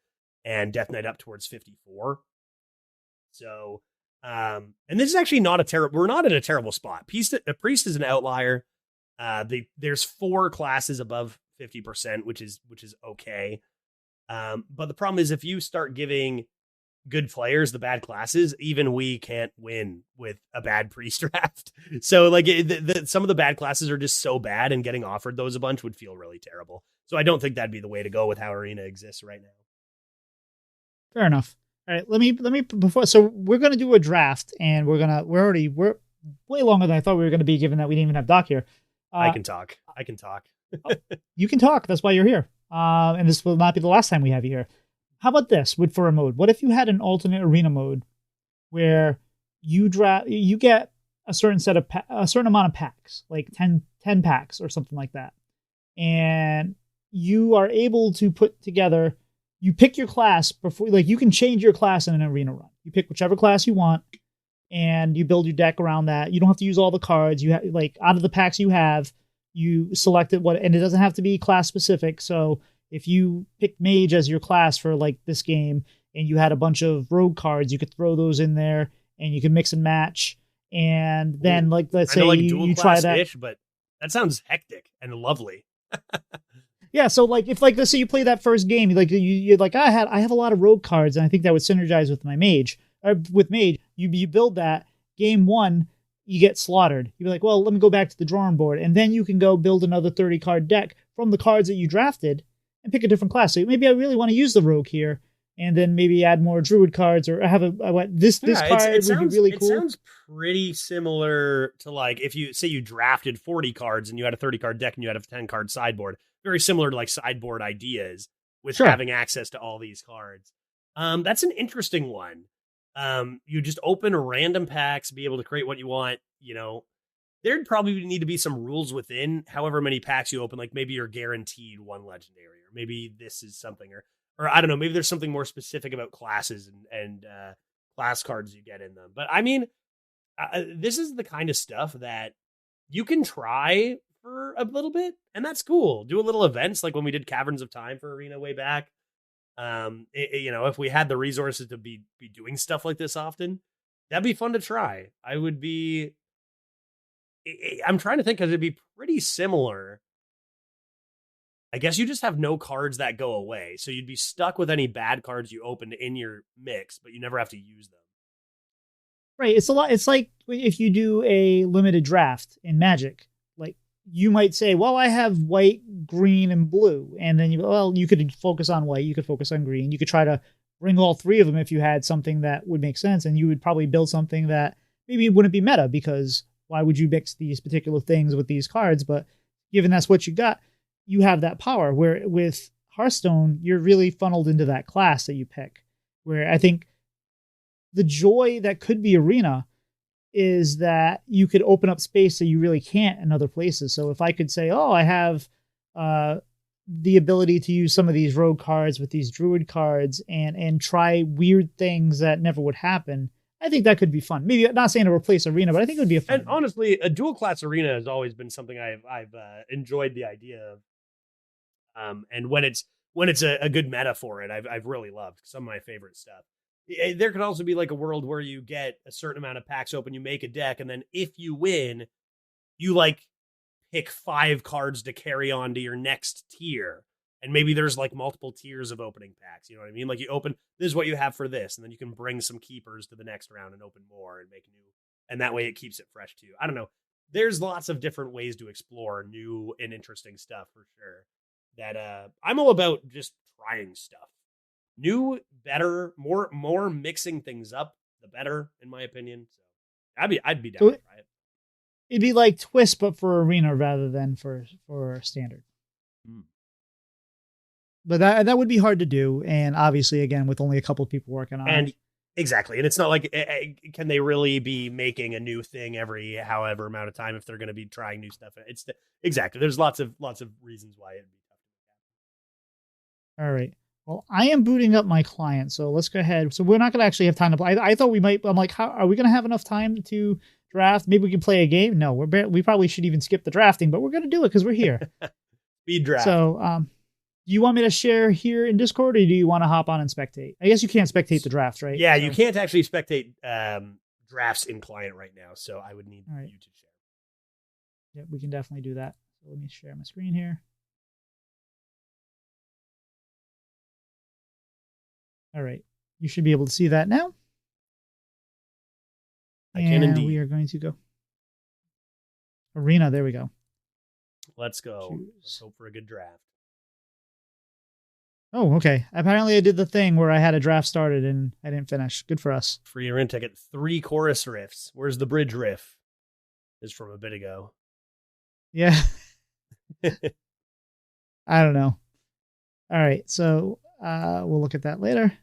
and Death Knight up towards 54. So, and this is actually not we're not in a terrible spot. Priest is an outlier. There's 4 classes above 50%, which is okay. But the problem is if you start giving good players the bad classes, even we can't win with a bad Priest draft. So like some of the bad classes are just so bad, and getting offered those a bunch would feel really terrible. So I don't think that'd be the way to go with how Arena exists right now. Fair enough. All right, let me before. So we're gonna do a draft, and we're way longer than I thought we were gonna be, given that we didn't even have Doc here. I Uh, can talk. I can talk. oh, you can talk. That's why you're here. And this will not be the last time we have you here. How about this with for a mode? What if you had an alternate arena mode where you get a certain a certain amount of packs, like 10 packs or something like that, and you are able to put together. You pick your class before, like you can change your class in an arena run. You pick whichever class you want, and you build your deck around that. You don't have to use all the cards. You have like out of the packs you have, you selected what, and it doesn't have to be class specific. So if you picked mage as your class for like this game, and you had a bunch of rogue cards, you could throw those in there, and you can mix and match. And then, like, let's say like you try that, ish, but that sounds hectic and lovely. yeah. So like, if like let's say you play that first game, like you're like I have a lot of rogue cards, and I think that would synergize with my mage. Or with mage, you build that game one, you get slaughtered. You'd be like, well, let me go back to the drawing board, and then you can go build another 30 card deck from the cards that you drafted, and pick a different class. So maybe I really want to use the rogue here, and then maybe add more druid cards, or have this card would be really cool. It sounds pretty similar to like if you say you drafted 40 cards and you had a 30 card deck and you had a 10 card sideboard. Very similar to like sideboard ideas with having access to all these cards. That's an interesting one. You just open random packs, be able to create what you want. You know, there'd probably need to be some rules within however many packs you open. Like maybe you're guaranteed one legendary, or maybe this is something, or I don't know, maybe there's something more specific about classes and class cards you get in them. But I mean, this is the kind of stuff that you can try for a little bit, and that's cool. Do a little events like when we did Caverns of Time for Arena way back. You know, if we had the resources to be doing stuff like this often, that'd be fun to try. I'm trying to think, because it'd be pretty similar. I guess you just have no cards that go away, so you'd be stuck with any bad cards you opened in your mix, but you never have to use them. Right. It's a lot. It's like if you do a limited draft in Magic, like you might say, well, I have white, green, and blue. And then you could focus on white. You could focus on green. You could try to bring all three of them if you had something that would make sense. And you would probably build something that maybe wouldn't be meta, because why would you mix these particular things with these cards? But given that's what you got, you have that power. Where with Hearthstone, you're really funneled into that class that you pick. Where I think the joy that could be Arena is that you could open up space that you really can't in other places. So if I could say, oh, I have the ability to use some of these rogue cards with these druid cards and try weird things that never would happen, I think that could be fun. Maybe not saying to replace Arena, but I think it would be a fun. And honestly, a dual class Arena has always been something I've enjoyed the idea of. And when it's a good meta for it, I've really loved some of my favorite stuff. There could also be like a world where you get a certain amount of packs open, you make a deck, and then if you win, you like pick 5 cards to carry on to your next tier. And maybe there's like multiple tiers of opening packs. You know what I mean? Like you open, this is what you have for this, and then you can bring some keepers to the next round and open more and make new. And that way it keeps it fresh too. I don't know. There's lots of different ways to explore new and interesting stuff for sure. That I'm all about just trying stuff. New, better, more mixing things up, the better, in my opinion. So I'd be down to try it. It'd be like Twist, but for Arena rather than for Standard. But that would be hard to do, and obviously, again, with only a couple of people working on it. Exactly, and it's not like can they really be making a new thing every however amount of time if they're going to be trying new stuff? Exactly. There's lots of reasons why it'd be tough. All right. Well, I am booting up my client, so let's go ahead. So we're not going to actually have time to play. I thought we might. I'm like, how are we going to have enough time to draft? Maybe we can play a game. No, we probably should even skip the drafting, but we're going to do it because we're here. Speed draft. So, do you want me to share here in Discord, or do you want to hop on and spectate? I guess you can't spectate the drafts, right? Yeah, so you can't actually spectate drafts in client right now, so I would need you to share. Yeah, we can definitely do that. So let me share my screen here. All right. You should be able to see that now. I can indeed. We are going to go. Arena, there we go. Let's go. Let's hope for a good draft. Oh, okay. Apparently I did the thing where I had a draft started and I didn't finish. Good for us. Free arena ticket. 3 chorus riffs. Where's the bridge riff? Is from a bit ago. Yeah. I don't know. All right. So we'll look at that later.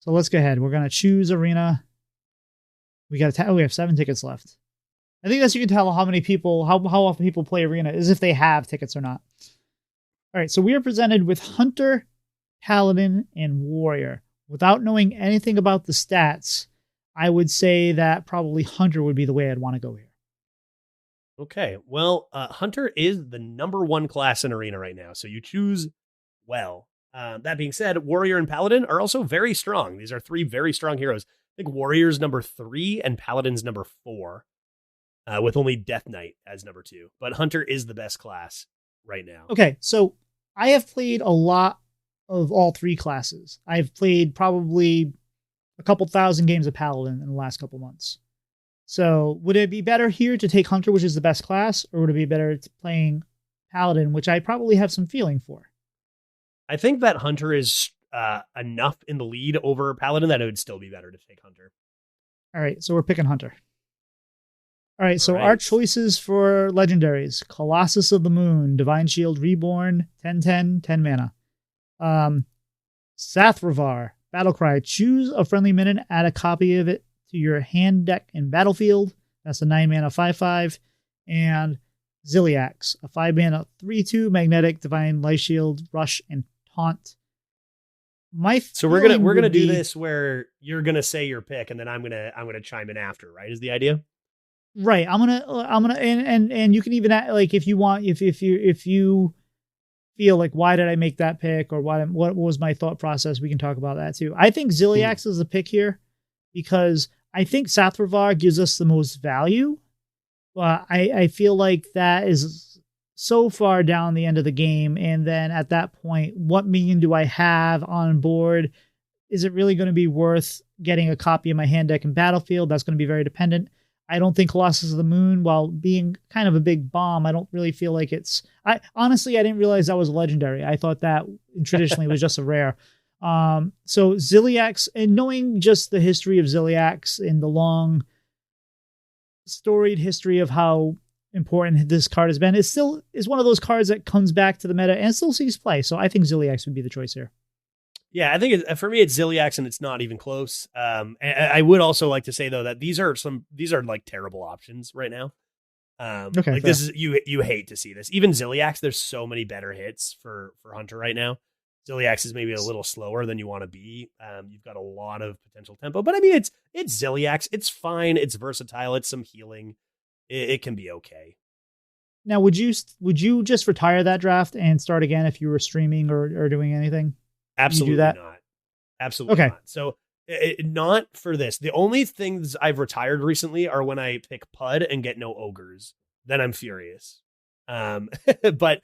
So let's go ahead. We're going to choose arena. We have 7 tickets left. I think that's you can tell how many people, how often people play arena is if they have tickets or not. All right. So we are presented with Hunter, Paladin, and Warrior. Without knowing anything about the stats, I would say that probably Hunter would be the way I'd want to go here. Okay. Well, Hunter is the number 1 class in arena right now. So you choose well. That being said, Warrior and Paladin are also very strong. These are 3 very strong heroes. I think Warrior's number 3 and Paladin's number 4, with only Death Knight as number 2. But Hunter is the best class right now. Okay, so I have played a lot of all 3 classes. I've played probably a couple thousand games of Paladin in the last couple months. So would it be better here to take Hunter, which is the best class, or would it be better playing Paladin, which I probably have some feeling for? I think that Hunter is enough in the lead over Paladin that it would still be better to take Hunter. All right, so we're picking Hunter. All right, so our choices for legendaries: Colossus of the Moon, Divine Shield Reborn, 10/10, 10 mana. Sathravar, Battlecry. Choose a friendly minion, add a copy of it to your hand, deck, and battlefield. That's a 9 mana 5/5. And Ziliax, a 5 mana 3/2 magnetic, Divine Life Shield, Rush, and Taunt. So we're gonna do this where you're gonna say your pick, and then I'm gonna chime in after. Right? Is the idea? Right. I'm gonna and you can even like if you want if you feel like why did I make that pick or what was my thought process, we can talk about that too. I think Ziliax is the pick here because I think Sathravar gives us the most value. I feel like that is so far down the end of the game, and then at that point, what minion do I have on board? Is it really going to be worth getting a copy of my hand, deck, and battlefield? That's going to be very dependent. I don't think Colossus of the Moon, while being kind of a big bomb, I don't really feel like it's... Honestly, I didn't realize that was a legendary. I thought that traditionally was just a rare. So Ziliax, and knowing just the history of Ziliax and the long storied history of how important this card has been, it still is one of those cards that comes back to the meta and still sees play. So I think Ziliax would be the choice here. Yeah, I think for me it's Ziliax, and it's not even close. I would also like to say though that these are like terrible options right now. Okay, like fair. This is you hate to see this. Even Ziliax, there's so many better hits for Hunter right now. Ziliax is maybe a little slower than you want to be. You've got a lot of potential tempo, but I mean it's Ziliax. It's fine. It's versatile. It's some healing. It can be okay. Now, would you just retire that draft and start again if you were streaming or doing anything? Absolutely not. Absolutely not. So not for this. The only things I've retired recently are when I pick Pud and get no ogres. Then I'm furious. But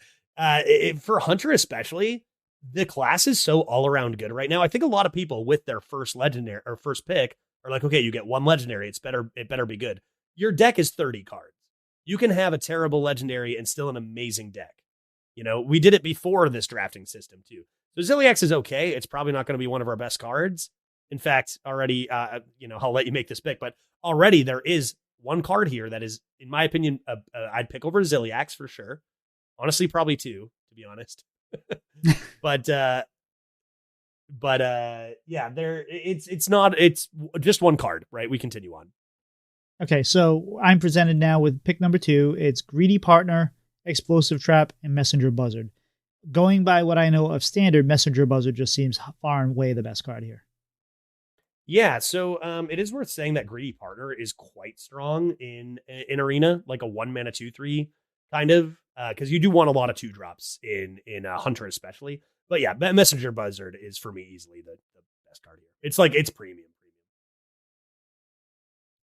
for Hunter especially, the class is so all around good right now. I think a lot of people with their first legendary or first pick are like, okay, you get 1 legendary. It better be good. Your deck is 30 cards. You can have a terrible legendary and still an amazing deck. You know, we did it before this drafting system too. So Ziliax is okay. It's probably not going to be one of our best cards. In fact, already, I'll let you make this pick, but already there is one card here that is, in my opinion, I'd pick over Ziliax for sure. Honestly, probably 2, to be honest. but yeah, it's just one card, right? We continue on. Okay, so I'm presented now with pick number 2. It's Greedy Partner, Explosive Trap, and Messenger Buzzard. Going by what I know of standard, Messenger Buzzard just seems far and away the best card here. Yeah, so it is worth saying that Greedy Partner is quite strong in Arena, like a 1 mana 2/3 kind of, because you do want a lot of 2-drops in Hunter especially. But yeah, Messenger Buzzard is for me easily the best card here. It's premium.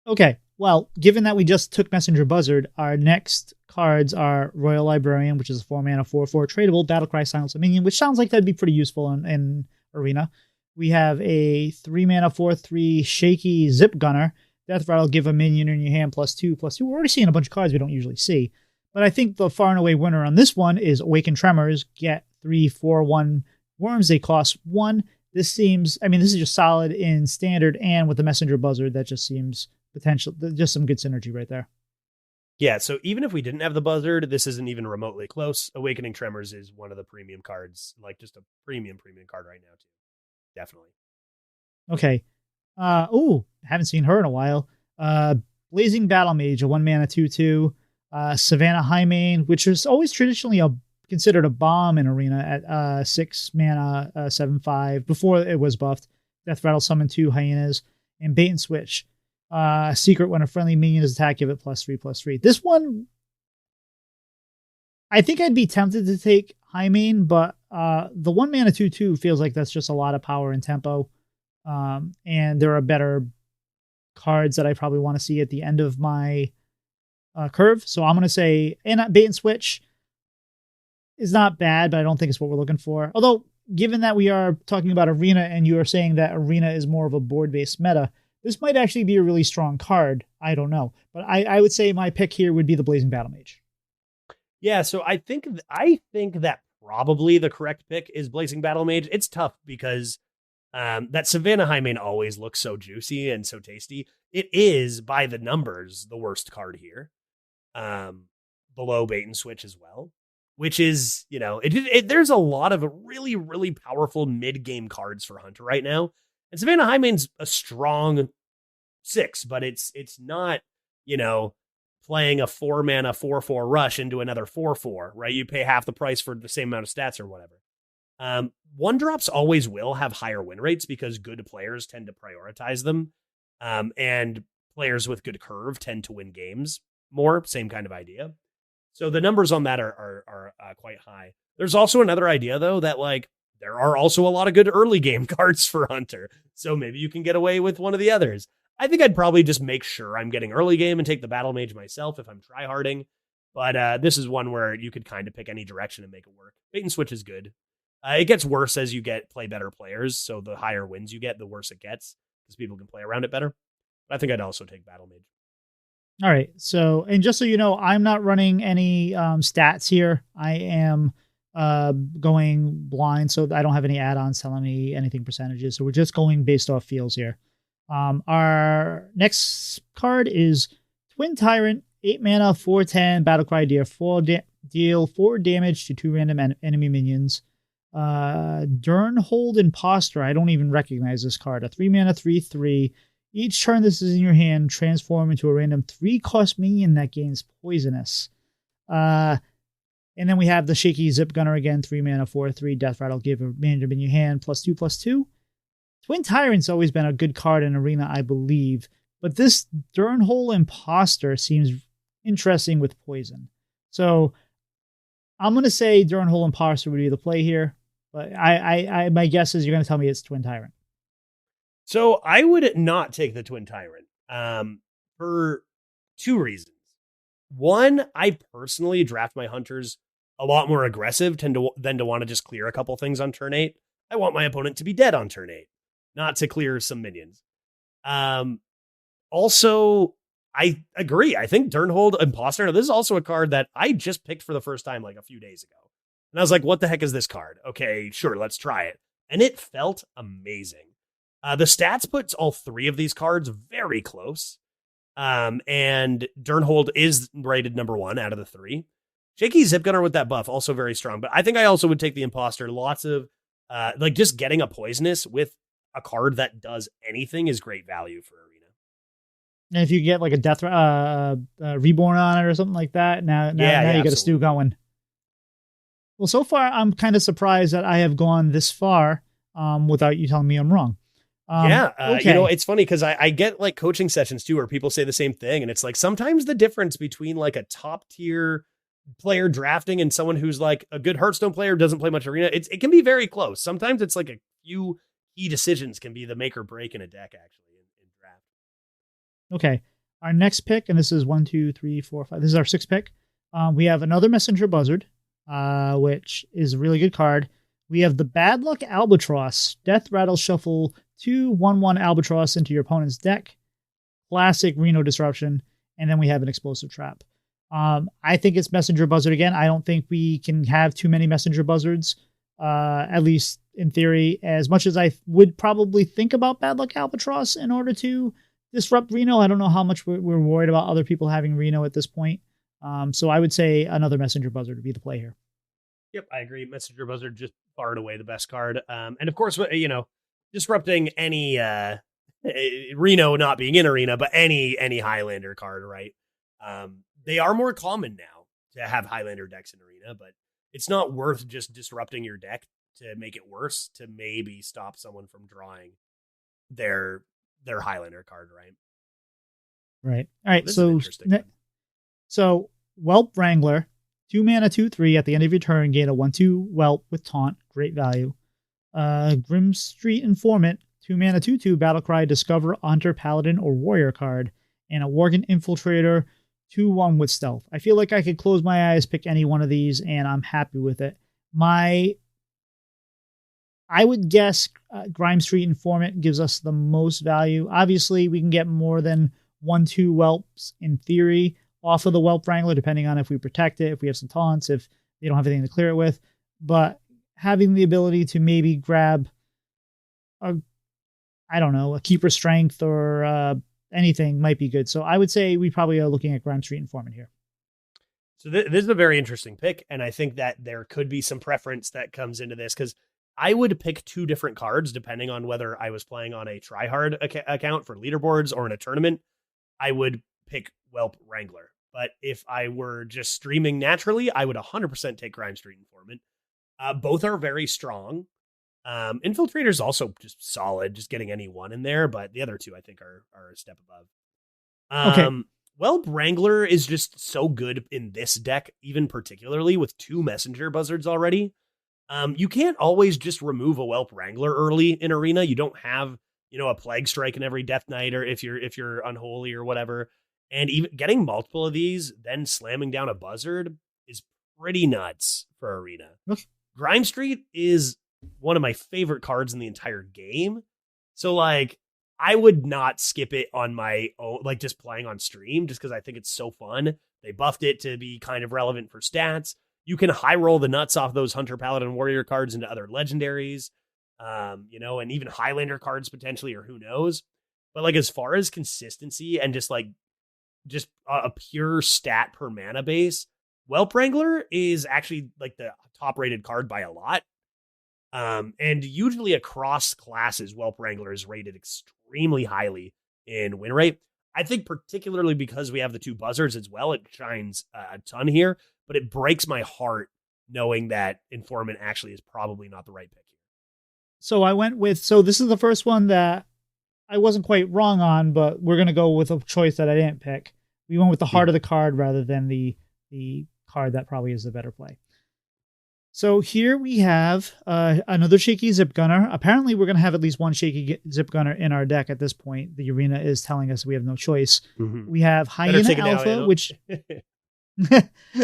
Okay, well, given that we just took Messenger Buzzard, our next cards are Royal Librarian, which is a 4 mana 4/4 tradable, Battlecry Silence a Minion, which sounds like that'd be pretty useful in Arena. We have a 3 mana 4/3 Shaky Zip Gunner. Death Rattle, give a minion in your hand +2/+2. We're already seeing a bunch of cards we don't usually see. But I think the far and away winner on this one is Awaken Tremors. Get 3, 4, 1 worms. They cost 1. This seems, I mean, this is just solid in standard and with the messenger buzzard. That just seems potential, just some good synergy right there. Yeah, so even if we didn't have the buzzard, this isn't even remotely close. Awakening Tremors is one of the premium cards, like just a premium card right now, too. Definitely. Okay. Haven't seen her in a while. Blazing Battle Mage, a 1 mana 2/2. Savannah Highmane, which is always traditionally considered a bomb in Arena at 6 mana 7/5 before it was buffed. Death Rattle, summon 2 hyenas, and bait and switch. Secret, when a friendly minion is attacked, give it +3/+3. This one, I think I'd be tempted to take Highmane, but the 1 mana 2/2 feels like that's just a lot of power and tempo. And there are better cards that I probably want to see at the end of my curve. So I'm going to say, and bait and switch is not bad, but I don't think it's what we're looking for. Although, given that we are talking about Arena and you are saying that Arena is more of a board-based meta, this might actually be a really strong card. I don't know. But I would say my pick here would be the Blazing Battle Mage. Yeah, so I think that probably the correct pick is Blazing Battle Mage. It's tough because that Savannah Highmane always looks so juicy and so tasty. It is, by the numbers, the worst card here. Below bait and switch as well, which is, there's a lot of really, really powerful mid-game cards for Hunter right now. And Savannah Highmane's a strong 6, but it's not, playing a 4 mana 4/4 rush into another 4/4, right? You pay half the price for the same amount of stats or whatever. 1-drops always will have higher win rates because good players tend to prioritize them. And players with good curve tend to win games more. Same kind of idea. So the numbers on that are quite high. There's also another idea, though, that there are also a lot of good early game cards for Hunter. So maybe you can get away with one of the others. I think I'd probably just make sure I'm getting early game and take the Battle Mage myself if I'm tryharding. But this is one where you could kind of pick any direction and make it work. Bait and switch is good. It gets worse as you play better players. So the higher wins you get, the worse it gets because people can play around it better. But I think I'd also take Battle Mage. All right. So, and just so you know, I'm not running any stats here. I am going blind, so I don't have any add-ons telling me anything percentages. So we're just going based off feels here. Our next card is Twin Tyrant, 8 mana, 4/10, Battlecry Deer, deal 4 damage to 2 random enemy minions. Durnhold Imposter, I don't even recognize this card. A 3 mana, 3/3. Each turn this is in your hand, transform into a random 3-cost minion that gains poisonous. And then we have the Shaky Zip Gunner again, 3 mana, 4/3, Death Rattle, give a minion in your hand, +2/+2. Twin Tyrant's always been a good card in Arena, I believe, but this Durnhold Imposter seems interesting with poison. So I'm going to say Durnhold Imposter would be the play here, but my guess is you're going to tell me it's Twin Tyrant. So I would not take the Twin Tyrant for 2 reasons. One, I personally draft my Hunters a lot more aggressive than to want to just clear a couple things on turn 8. I want my opponent to be dead on turn 8, not to clear some minions. Also, I agree. I think Durnhold Imposter, this is also a card that I just picked for the first time a few days ago. And I was like, what the heck is this card? Okay, sure, let's try it. And it felt amazing. The stats puts all 3 of these cards very close. And Durnhold is rated number 1 out of the 3. Shaky Zip Gunner with that buff, also very strong. But I think I also would take the Imposter. Lots of, just getting a poisonous with a card that does anything is great value for Arena. And if you get a Death Reborn on it or something like that, now you got a stew going. Well, so far, I'm kind of surprised that I have gone this far without you telling me I'm wrong. Okay. It's funny because I get coaching sessions too where people say the same thing, and it's sometimes the difference between a top tier player drafting and someone who's a good Hearthstone player doesn't play much Arena, it can be very close. Sometimes it's a few key decisions can be the make or break in a deck actually in draft. Okay, our next pick, and this is 1, 2, 3, 4, 5. This is our 6th pick. We have another Messenger Buzzard, which is a really good card. We have the Bad Luck Albatross. Death Rattle, shuffle 2 1/1 Albatross into your opponent's deck. Classic Reno Disruption. And then we have an Explosive Trap. I think it's Messenger Buzzard again. I don't think we can have too many Messenger Buzzards. at least in theory, as much as I would probably think about Bad Luck Albatross in order to disrupt Reno. I don't know how much we're worried about other people having Reno at this point. So I would say another Messenger Buzzard would be the play here. Yep, I agree. Messenger Buzzard just far and away the best card. And of course, disrupting any Reno not being in Arena, but any Highlander card, right? They are more common now to have Highlander decks in Arena, but it's not worth just disrupting your deck to make it worse to maybe stop someone from drawing their Highlander card, right? Right. All right. So Whelp Wrangler, 2 mana, 2/3 at the end of your turn, gain a 1/2 Whelp with Taunt, great value. Grim Street Informant, 2 mana, 2/2 Battlecry, discover Hunter, Paladin, or Warrior card, and a Worgen Infiltrator, 2/1 with Stealth. I feel like I could close my eyes, pick any one of these, and I'm happy with it. I would guess Grime Street Informant gives us the most value. Obviously, we can get more than 1/2 Whelps in theory off of the Whelp Wrangler, depending on if we protect it, if we have some taunts, if they don't have anything to clear it with. But having the ability to maybe grab a Keeper Strength or anything might be good. So I would say we probably are looking at Grime Street Informant here. So this is a very interesting pick, and I think that there could be some preference that comes into this, because I would pick two different cards depending on whether I was playing on a tryhard account for leaderboards or in a tournament. I would pick Whelp Wrangler. But if I were just streaming naturally, I would 100% take Grime Street Informant. Both are very strong. Infiltrator's also just solid, just getting any one in there, but the other two I think are a step above. Okay. Whelp Wrangler is just so good in this deck, even particularly with 2 Messenger Buzzards already. You can't always just remove a Whelp Wrangler early in Arena. You don't have, a Plague Strike in every Death Knight, or if you're Unholy or whatever. And even getting multiple of these, then slamming down a Buzzard is pretty nuts for Arena. Grime Street is one of my favorite cards in the entire game. So, I would not skip it on my own, just playing on stream, just because I think it's so fun. They buffed it to be kind of relevant for stats. You can high roll the nuts off those Hunter, Paladin, Warrior cards into other legendaries, and even Highlander cards potentially, or who knows. But as far as consistency and just a pure stat per mana base, Whelp Wrangler is actually the top rated card by a lot. And usually across classes, Whelp Wrangler is rated extremely highly in win rate. I think particularly because we have the 2 Buzzards as well, it shines a ton here, but it breaks my heart knowing that Informant actually is probably not the right pick here. So this is the first one that I wasn't quite wrong on, but we're going to go with a choice that I didn't pick. We went with the heart of the card rather than the card that probably is the better play. So here we have another Shaky Zip Gunner. Apparently, we're going to have at least one Shaky Zip Gunner in our deck at this point. The Arena is telling us we have no choice. Mm-hmm. We have Hyena Alpha, which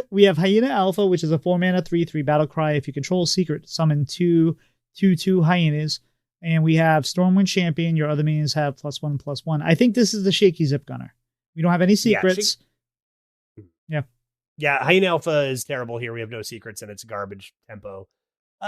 we have Hyena Alpha, which is a 4 mana 3/3 battle cry. If you control secret, summon 2/2 hyenas. And we have Stormwind Champion. Your other minions have +1/+1. I think this is the Shaky Zip Gunner. We don't have any secrets. Yeah, Hyena Alpha is terrible here. We have no secrets, and it's garbage tempo.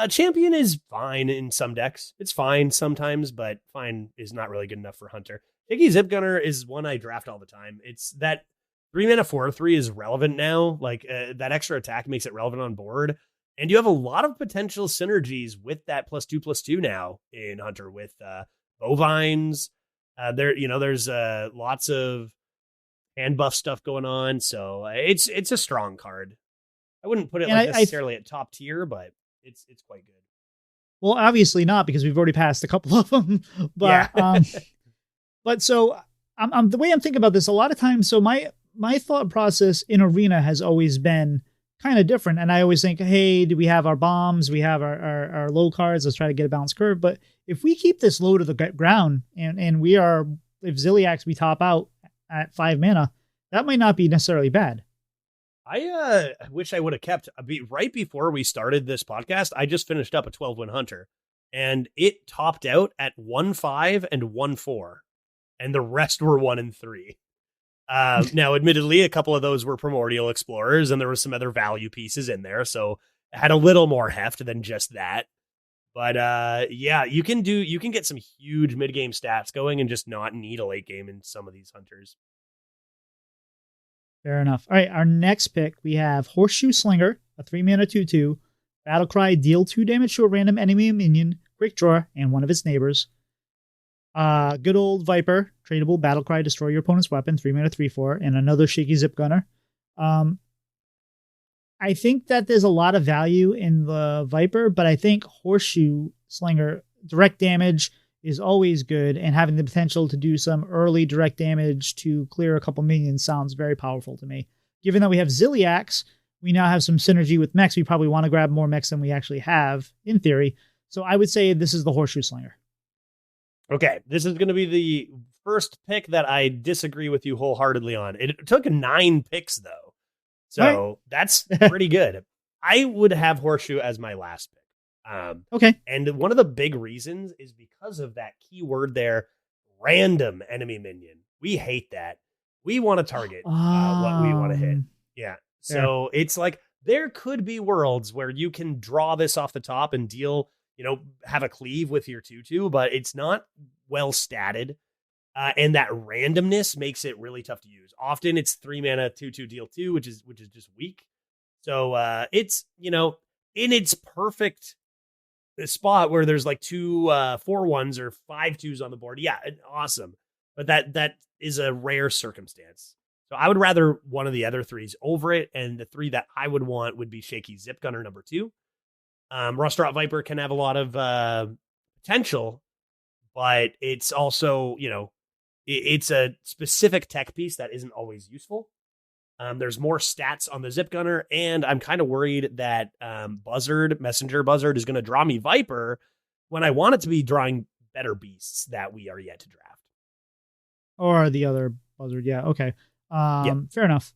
Champion is fine in some decks. It's fine sometimes, but fine is not really good enough for Hunter. Shaky Zip Gunner is one I draft all the time. It's that 3 mana 4/3 is relevant now. That extra attack makes it relevant on board. And you have a lot of potential synergies with that +2/+2 now in Hunter with Bovines. There's lots of hand buff stuff going on, so it's a strong card. I wouldn't put it necessarily at top tier, but it's quite good. Well, obviously not, because we've already passed a couple of them. But yeah. but so I'm the way I'm thinking about this a lot of times. So my thought process in Arena has always been kind of different, and I always think, hey, do we have our bombs? We have our low cards. Let's try to get a balanced curve. But if we keep this low to the ground, and we are, if Ziliax we top out at 5 mana, that might not be necessarily bad. I wish I would have kept right before we started this podcast. I just finished up a 12-win Hunter, and it topped out at 1/5 and 1/4, and the rest were 1 and 3. Now, admittedly, a couple of those were Primordial Explorers, and there were some other value pieces in there. So had a little more heft than just that. But yeah, you can get some huge mid game stats going and just not need a late game in some of these hunters. Fair enough. All right, our next pick, we have Horseshoe Slinger, a 3-mana 2/2. Battlecry, deal 2 damage to a random enemy minion, quick draw, and one of its neighbors. Good old Viper, tradable Battlecry, destroy your opponent's weapon, 3-mana 3/4, and another Shaky Zip Gunner. I think that there's a lot of value in the Viper, but I think Horseshoe Slinger, direct damage is always good, and having the potential to do some early direct damage to clear a couple minions sounds very powerful to me. Given that we have Ziliax, we now have some synergy with mechs. We probably want to grab more mechs than we actually have, in theory. So I would say this is the Horseshoe Slinger. Okay, this is going to be the first pick that I disagree with you wholeheartedly on. It took 9 picks, though. So right. That's pretty good. I would have Horseshoe as my last pick. Okay. And one of the big reasons is because of that keyword there, random enemy minion. We hate that. We want to target what we want to hit. Yeah. So it's like there could be worlds where you can draw this off the top and deal, have a cleave with your 2/2, but it's not well statted. And that randomness makes it really tough to use. Often it's 3-mana 2/2 deal 2, which is just weak. So it's, in its perfect spot where there's like 2 4/1s or 5/2s on the board. Yeah, awesome. But that is a rare circumstance. So I would rather one of the other 3s over it. And the 3 that I would want would be Shaky Zip Gunner number 2. Rustrot Viper can have a lot of potential, but it's also, it's a specific tech piece that isn't always useful. There's more stats on the Zip Gunner, and I'm kind of worried that Messenger Buzzard is going to draw me Viper when I want it to be drawing better beasts that we are yet to draft. Or the other Buzzard, yeah, okay. Fair enough.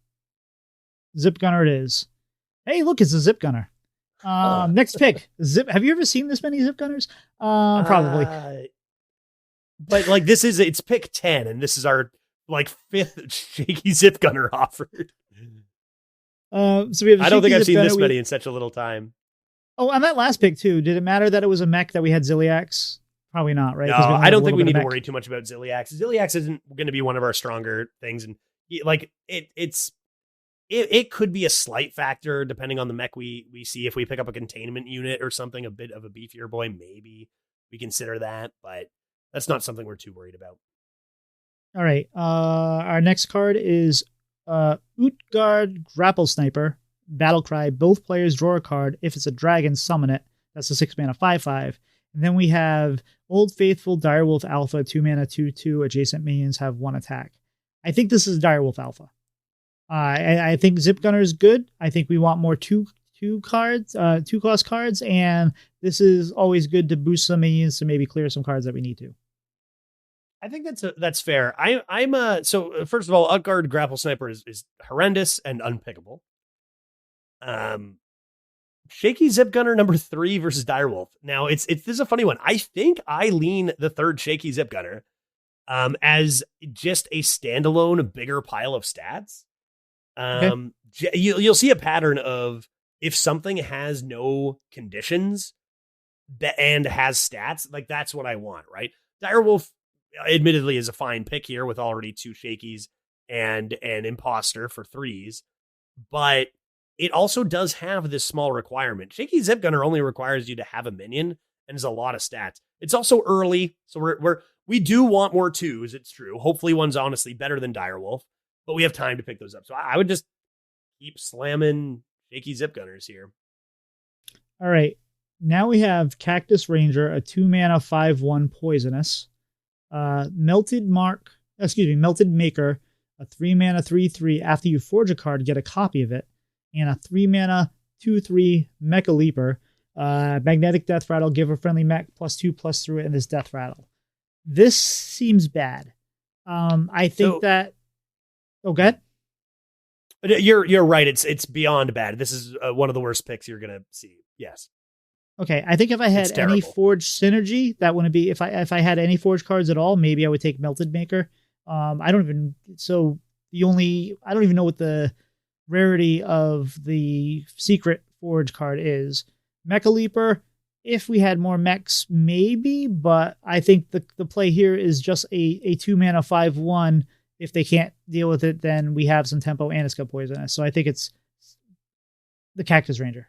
Zip Gunner it is. Hey, look, it's a Zip Gunner. Next pick. Have you ever seen this many Zip Gunners? Probably. But like it's pick 10, and this is our like 5th Shaky Zip Gunner offered. So we have. I don't think I've seen this many in such a little time. Oh, on that last pick too. Did it matter that it was a mech that we had Ziliax? Probably not, right? No, I don't think we need to worry too much about Ziliax. Ziliax isn't going to be one of our stronger things, and like it could be a slight factor depending on the mech we see. If we pick up a containment unit or something, a bit of a beefier boy, maybe we consider that, but that's not something we're too worried about. All right. Our next card is Utgard Grapple Sniper, Battlecry. Both players draw a card. If it's a dragon, summon it. That's a 6-mana 5/5. And then we have Old Faithful Direwolf Alpha, 2-mana 2/2. Adjacent minions have 1 attack. I think this is Direwolf Alpha. I think Zip Gunner is good. I think we want more two cost cards, and this is always good to boost some minions to maybe clear some cards that we need to. I think that's fair. So first of all, Utgard Grapple Sniper is horrendous and unpickable. Shaky Zip Gunner number 3 versus Direwolf. Now this is a funny one. I think I lean the 3rd Shaky Zip Gunner as just a standalone bigger pile of stats. Okay. You'll see a pattern of if something has no conditions and has stats, like that's what I want, right? Direwolf admittedly is a fine pick here with already 2 Shakies and an Imposter for 3s, but it also does have this small requirement. Shaky Zip Gunner only requires you to have a minion and is a lot of stats. It's also early, so we do want more 2s, it's true. Hopefully one's honestly better than Direwolf, but we have time to pick those up. So I would just keep slamming Shaky Zip Gunners here. All right. Now we have Cactus Ranger, a 2-mana 5/1 poisonous. Melted Maker, a 3-mana 3/3. After you forge a card, get a copy of it. And a 3-mana 2/3 Mecha Leaper. Magnetic Death Rattle, give a friendly mech +2/+2 through it in this Death Rattle. This seems bad. I think that. Oh, go ahead. You're right. It's beyond bad. This is one of the worst picks you're gonna see. Yes. Okay, I think if I had any Forge synergy, that wouldn't be. If I had any Forge cards at all, maybe I would take Melted Maker. I don't even know what the rarity of the secret forge card is. Mecha Leaper, if we had more mechs, maybe, but I think the play here is just a 2-mana 5/1. If they can't deal with it, then we have some tempo and it's got poisonous. So I think it's the Cactus Ranger.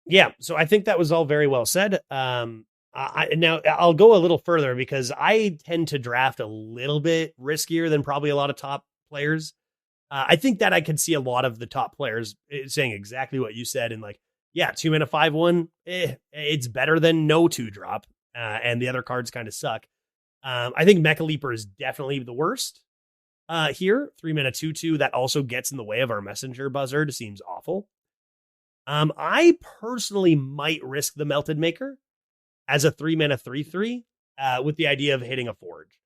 Yeah, so I think that was all very well said. Now I'll go a little further because I tend to draft a little bit riskier than probably a lot of top players. I think that I could see a lot of the top players saying exactly what you said. And like, yeah, 2-mana 5/1, it's better than no 2-drop. And the other cards kind of suck. I think Mecha Leaper is definitely the worst here. 3-mana 2/2, that also gets in the way of our Messenger Buzzard. Seems awful. I personally might risk the Melted Maker as a 3-mana 3/3 with the idea of hitting a forge.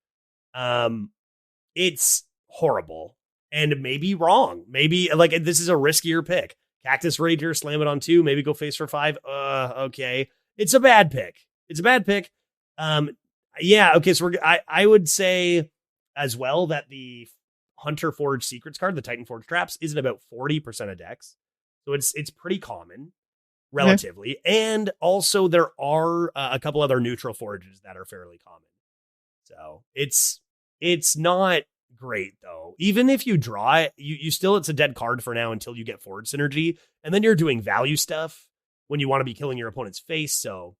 It's horrible and maybe wrong. Maybe like this is a riskier pick. Cactus Ranger, slam it on 2, maybe go face for 5. Okay. It's a bad pick. Yeah, okay, so I would say as well that the Hunter Forge Secrets card, the Titan Forge Traps, is in about 40% of decks. So it's pretty common relatively. Okay. And also there are a couple other neutral forges that are fairly common. So it's not great though. Even if you draw it, you still, it's a dead card for now until you get forward synergy. And then you're doing value stuff when you want to be killing your opponent's face. So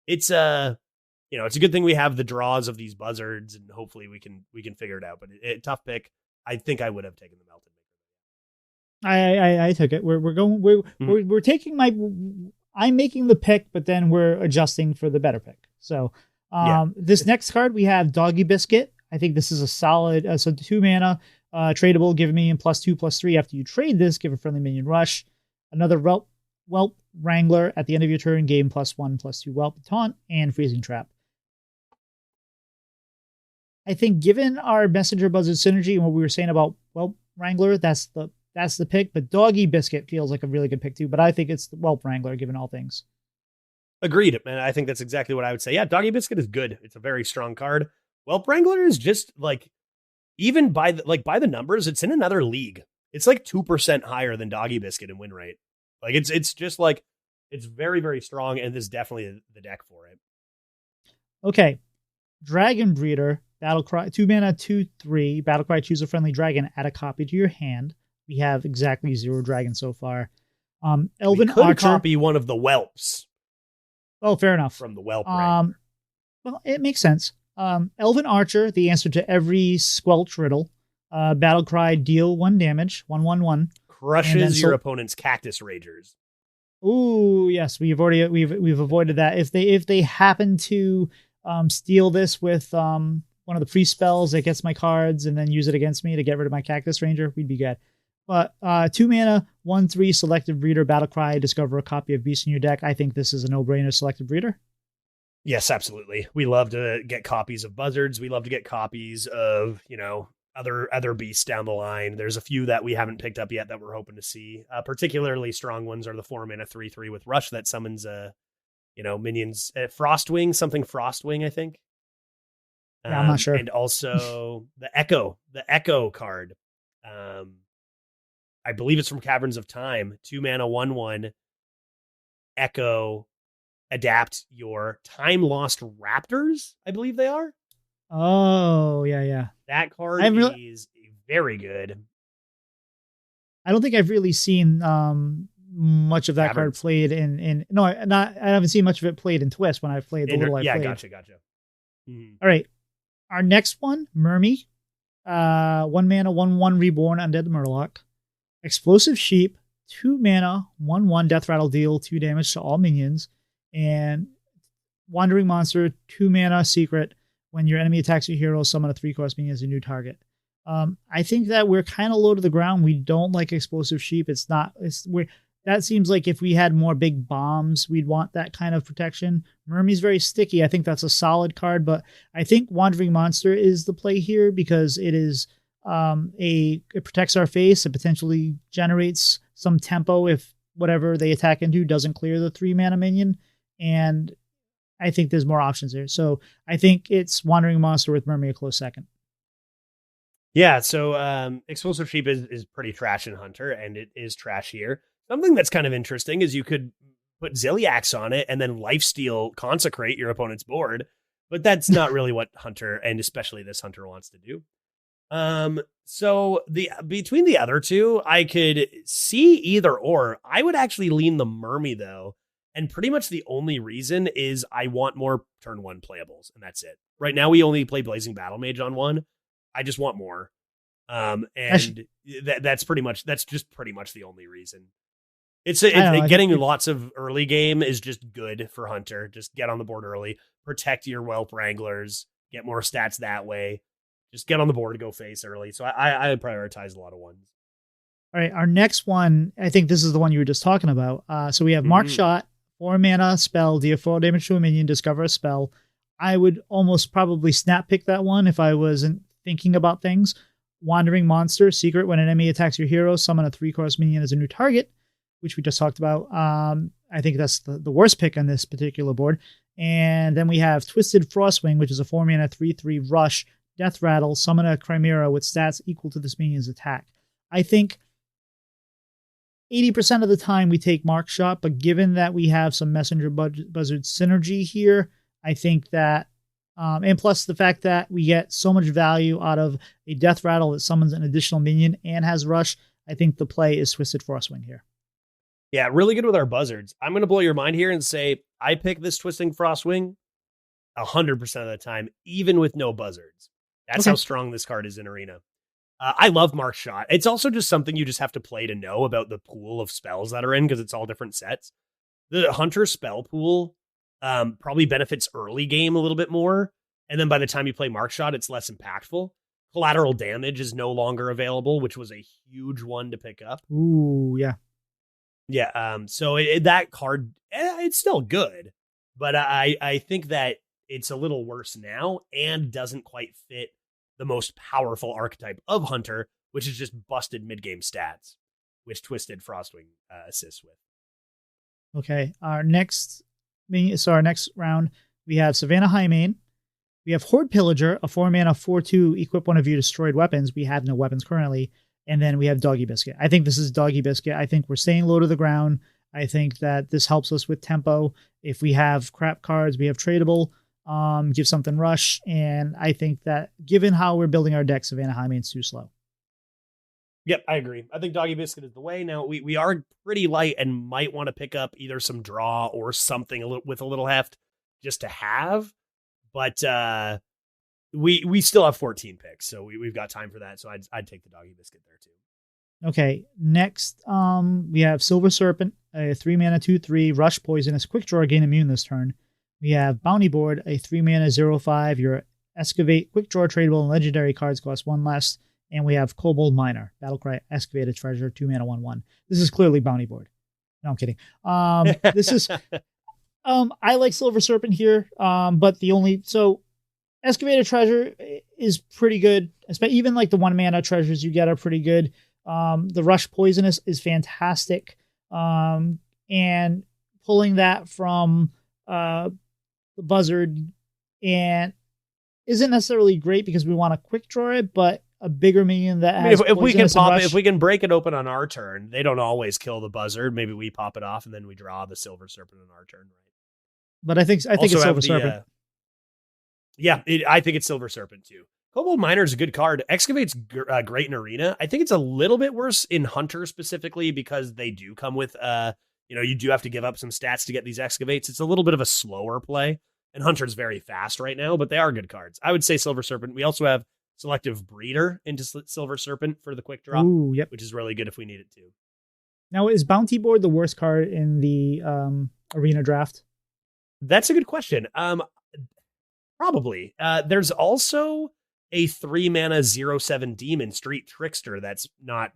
it's it's a good thing we have the draws of these buzzards and hopefully we can figure it out. But tough pick. I think I would have taken the Melted Maker. I took it. We're taking I'm making the pick, but then we're adjusting for the better pick. So this next card we have Doggy Biscuit. I think this is a solid, so 2-mana, tradable, give me +2/+3 after you trade this, give a friendly minion rush. Another Whelp Wrangler at the end of your turn, game +1/+2 Whelp, taunt, and freezing trap. I think given our Messenger Buzzard synergy and what we were saying about Whelp Wrangler, that's the pick, but Doggy Biscuit feels like a really good pick too, but I think it's the Whelp Wrangler given all things. Agreed, man. I think that's exactly what I would say. Yeah, Doggy Biscuit is good. It's a very strong card. Whelp Wrangler is just like, even by the numbers, it's in another league. It's like 2% higher than Doggy Biscuit in win rate. Like it's just like, it's very, very strong, and this is definitely the deck for it. Okay. Dragon Breeder, Battlecry, 2-mana 2/3, Battlecry, choose a friendly dragon, add a copy to your hand. We have exactly 0 dragons so far. Elven Archer, copy one of the whelps. Oh, fair enough. From the whelp. Well, it makes sense. Elven Archer, the answer to every Squelch riddle. Battlecry, deal 1 damage, 1/1/1. Crushes your opponent's Cactus Ragers. Ooh, yes, we've avoided that. If they happen to steal this with one of the free spells that gets my cards and then use it against me to get rid of my Cactus Ranger, we'd be good. But 2-mana, 1/3 Selective Breeder, Battlecry, discover a copy of Beast in your deck. I think this is a no-brainer Selective Breeder. Yes, absolutely. We love to get copies of buzzards. We love to get copies of, other beasts down the line. There's a few that we haven't picked up yet that we're hoping to see. Particularly strong ones are the 4-mana 3/3 with Rush that summons minions, Frostwing, I think. Yeah, I'm not sure. And also the Echo card. I believe it's from Caverns of Time. 2-mana 1/1 Echo, adapt your Time Lost Raptors, I believe they are. Oh, yeah. That card is very good. I don't think I've really seen much of that card played in I haven't seen much of it played in Twist when I've played the little I played. Gotcha. Mm-hmm. All right. Our next one, Mermy. 1-mana, 1/1 Reborn Undead Murloc. Explosive Sheep, 2-mana, 1/1 Death Rattle, deal 2 damage to all minions. And Wandering Monster, 2-mana Secret. When your enemy attacks your hero, summon a 3-cost minion as a new target. I think that we're kind of low to the ground. We don't like Explosive Sheep. That seems like if we had more big bombs, we'd want that kind of protection. Mermy's very sticky. I think that's a solid card, but I think Wandering Monster is the play here because it is it protects our face. It potentially generates some tempo if whatever they attack into doesn't clear the 3-mana minion. And I think there's more options there. So I think it's Wandering Monster with Mermy a close second. Yeah, so Explosive Sheep is pretty trash in Hunter, and it is trash here. Something that's kind of interesting is you could put Ziliax on it and then Lifesteal consecrate your opponent's board, but that's not really what Hunter, and especially this Hunter, wants to do. So the between the other two, I could see either or. I would actually lean the Mermy though, and pretty much the only reason is I want more turn one playables, and that's it. Right now we only play Blazing Battle Mage on one. I just want more. And that's just pretty much the only reason. Getting lots of early game is just good for Hunter. Just get on the board early, protect your Whelp Wranglers, get more stats that way. Just get on the board, go face early. So I prioritize a lot of ones. All right, our next one, I think this is the one you were just talking about. So we have Mark Shot, 4 mana spell, deal 4 damage to a minion, discover a spell. I would almost probably snap pick that one if I wasn't thinking about things. Wandering Monster, secret, when an enemy attacks your hero, summon a 3-cost minion as a new target, which we just talked about. I think that's the worst pick on this particular board. And then we have Twisted Frostwing, which is a 4 mana 3/3 rush, Death Rattle, summon a Chimera with stats equal to this minion's attack. I think 80% of the time we take Mark Shot, but given that we have some Messenger Buzzard synergy here, I think that, and plus the fact that we get so much value out of a Death Rattle that summons an additional minion and has Rush, I think the play is Twisted Frostwing here. Yeah, really good with our Buzzards. I'm going to blow your mind here and say I pick this Twisting Frostwing 100% of the time, even with no Buzzards. That's how strong this card is in Arena. I love Mark Shot. It's also just something you just have to play to know about the pool of spells that are in, because it's all different sets. The Hunter spell pool probably benefits early game a little bit more, and then by the time you play Mark Shot, it's less impactful. Collateral Damage is no longer available, which was a huge one to pick up. Ooh, yeah. Yeah, so that card, it's still good, but I think that it's a little worse now and doesn't quite fit the most powerful archetype of Hunter, which is just busted mid-game stats, which Twisted Frostwing assists with. Okay, our next round, we have Savannah Highmane. We have Horde Pillager, a 4 mana 4/2, equip one of your destroyed weapons. We have no weapons currently. And then we have Doggy Biscuit. I think this is Doggy Biscuit. I think we're staying low to the ground. I think that this helps us with tempo. If we have crap cards, we have tradable. Give something rush. And I think that given how we're building our deck, Savannah Highmane's too slow. Yep, I agree. I think Doggy Biscuit is the way. Now, we are pretty light and might want to pick up either some draw or something with a little heft just to have. But we still have 14 picks, so we've got time for that. So I'd take the Doggy Biscuit there too. Okay, next we have Silver Serpent, a 3 mana 2/3 rush poisonous quick draw, gain immune this turn. We have Bounty Board, a 3 mana 0/5 your excavate quick draw tradable and legendary cards cost 1 less. And we have Kobold Miner, Battlecry excavate a treasure, 2 mana 1/1. This is clearly Bounty Board. No, I'm kidding. This is I like Silver Serpent here, but Excavated Treasure is pretty good. Even like the 1 mana treasures you get are pretty good. The Rush Poisonous is fantastic. And pulling that from the Buzzard and isn't necessarily great because we want to quick draw it, but a bigger minion that has if we can pop it, if we can break it open on our turn, they don't always kill the Buzzard. Maybe we pop it off and then we draw the Silver Serpent on our turn, right? But I think it's Silver Serpent. I think it's Silver Serpent too. Kobold Miner is a good card. Excavate's great in Arena. I think it's a little bit worse in Hunter specifically because they do come with, you do have to give up some stats to get these Excavates. It's a little bit of a slower play, and Hunter's very fast right now, but they are good cards. I would say Silver Serpent. We also have Selective Breeder into Silver Serpent for the quick draw, which is really good if we need it too. Now, is Bounty Board the worst card in the Arena draft? That's a good question. Probably. There's also a 3 mana 0/7 Demon Street Trickster that's not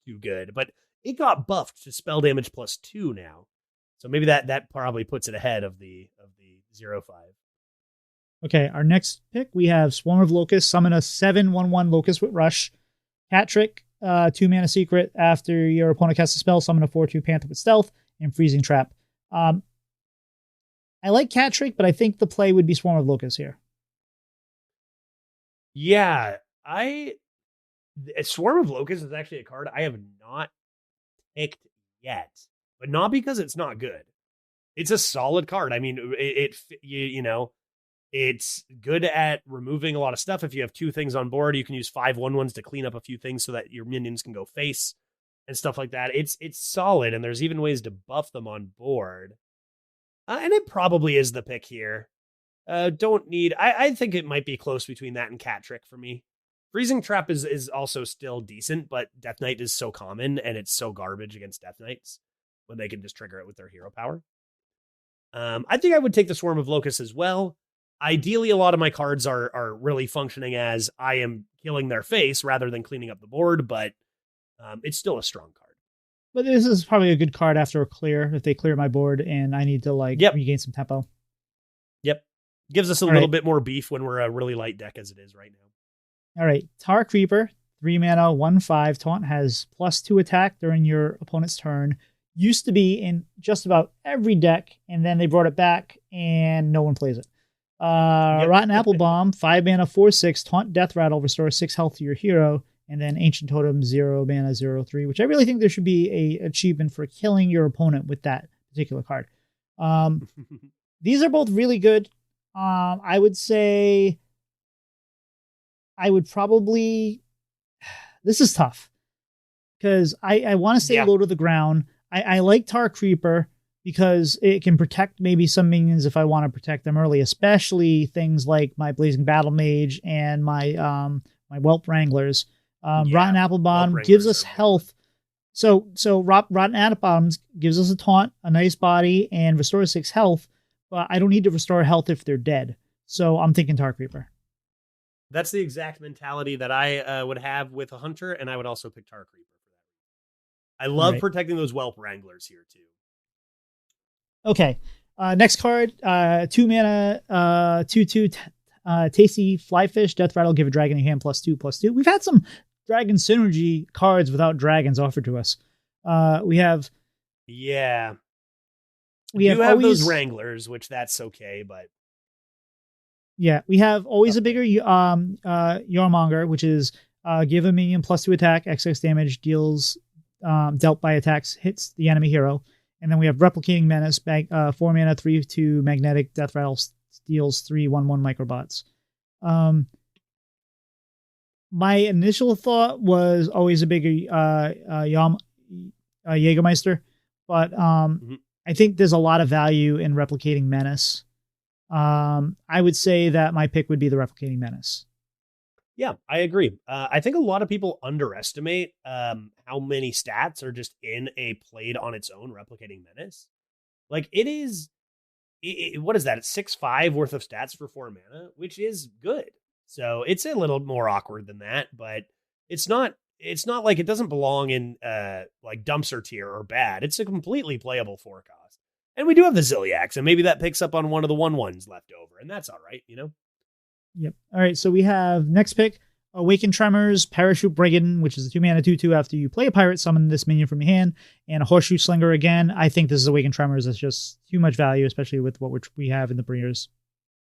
too good, but it got buffed to spell damage +2 now. So maybe that probably puts it ahead of the 0/5. Okay, our next pick, we have Swarm of Locusts, summon a 7/1/1 Locust with Rush. Cat Trick, 2 mana secret. After your opponent casts a spell, summon a 4/2 Panther with Stealth and Freezing Trap. I like Cat Trick, but I think the play would be Swarm of Locusts here. Yeah, Swarm of Locusts is actually a card I have not picked yet, but not because it's not good. It's a solid card. I mean, you know, it's good at removing a lot of stuff. If you have 2 things on board, you can use 5/1/1s to clean up a few things so that your minions can go face and stuff like that. It's solid, and there's even ways to buff them on board. And it probably is the pick here. Don't need. I think it might be close between that and Cat Trick for me. Freezing Trap is also still decent, but Death Knight is so common and it's so garbage against Death Knights when they can just trigger it with their hero power. I think I would take the Swarm of Locusts as well. Ideally, a lot of my cards are really functioning as I am killing their face rather than cleaning up the board, but it's still a strong card. But this is probably a good card after a clear, if they clear my board and I need to regain some tempo. Yep. Gives us a little bit more beef when we're a really light deck as it is right now. All right. Tar Creeper, 3 mana, 1/5 taunt, has +2 attack during your opponent's turn. Used to be in just about every deck, and then they brought it back and no one plays it. Rotten Apple Bomb, 5 mana, 4/6, taunt Death Rattle, restore 6 health to your hero, and then Ancient Totem, 0 mana, 0/3, which I really think there should be a achievement for killing your opponent with that particular card. These are both really good. I would say I would probably, this is tough because I want to stay low to the ground. I like Tar Creeper because it can protect maybe some minions if I want to protect them early, especially things like my Blazing Battle Mage and my my Whelp Wranglers. Rotten Apple Bomb gives us health. So Rotten Apple Bomb gives us a taunt, a nice body, and restores 6 health, but I don't need to restore health if they're dead. So I'm thinking Tar Creeper. That's the exact mentality that I would have with a Hunter, and I would also pick Tar Creeper for that. I love protecting those Whelp Wranglers here, too. Okay. Next card, 2 mana, 2/2, Tasty Flyfish, Death Rattle, give a dragon a hand, +2/+2. We've had some dragon synergy cards without dragons offered to us. We have. Yeah. We have those Wranglers, which that's okay, but. Yeah, we have always a bigger Yarmonger, which is give a minion +2 attack, XX damage, deals dealt by attacks, hits the enemy hero. And then we have Replicating Menace, 4 mana, 3/2 magnetic, Death Rattle, deals 3/1/1 microbots. My initial thought was always a bigger Jägermeister, but I think there's a lot of value in Replicating Menace. I would say that my pick would be the Replicating Menace. Yeah, I agree. I think a lot of people underestimate how many stats are just in a played on its own Replicating Menace. Like it is, what is that? It's 6/5 worth of stats for 4 mana, which is good. So it's a little more awkward than that, but it's not like it doesn't belong in like dumpster tier or bad. It's a completely playable 4 cost. And we do have the Ziliax, and maybe that picks up on one of the 1/1s left over, and that's all right, you know? Yep. All right, so we have next pick, Awakened Tremors, Parachute Brigand, which is a 2 mana 2/2 after you play a pirate, summon this minion from your hand, and a Horseshoe Slinger again. I think this is Awakened Tremors. It's just too much value, especially with what we have in the Breers.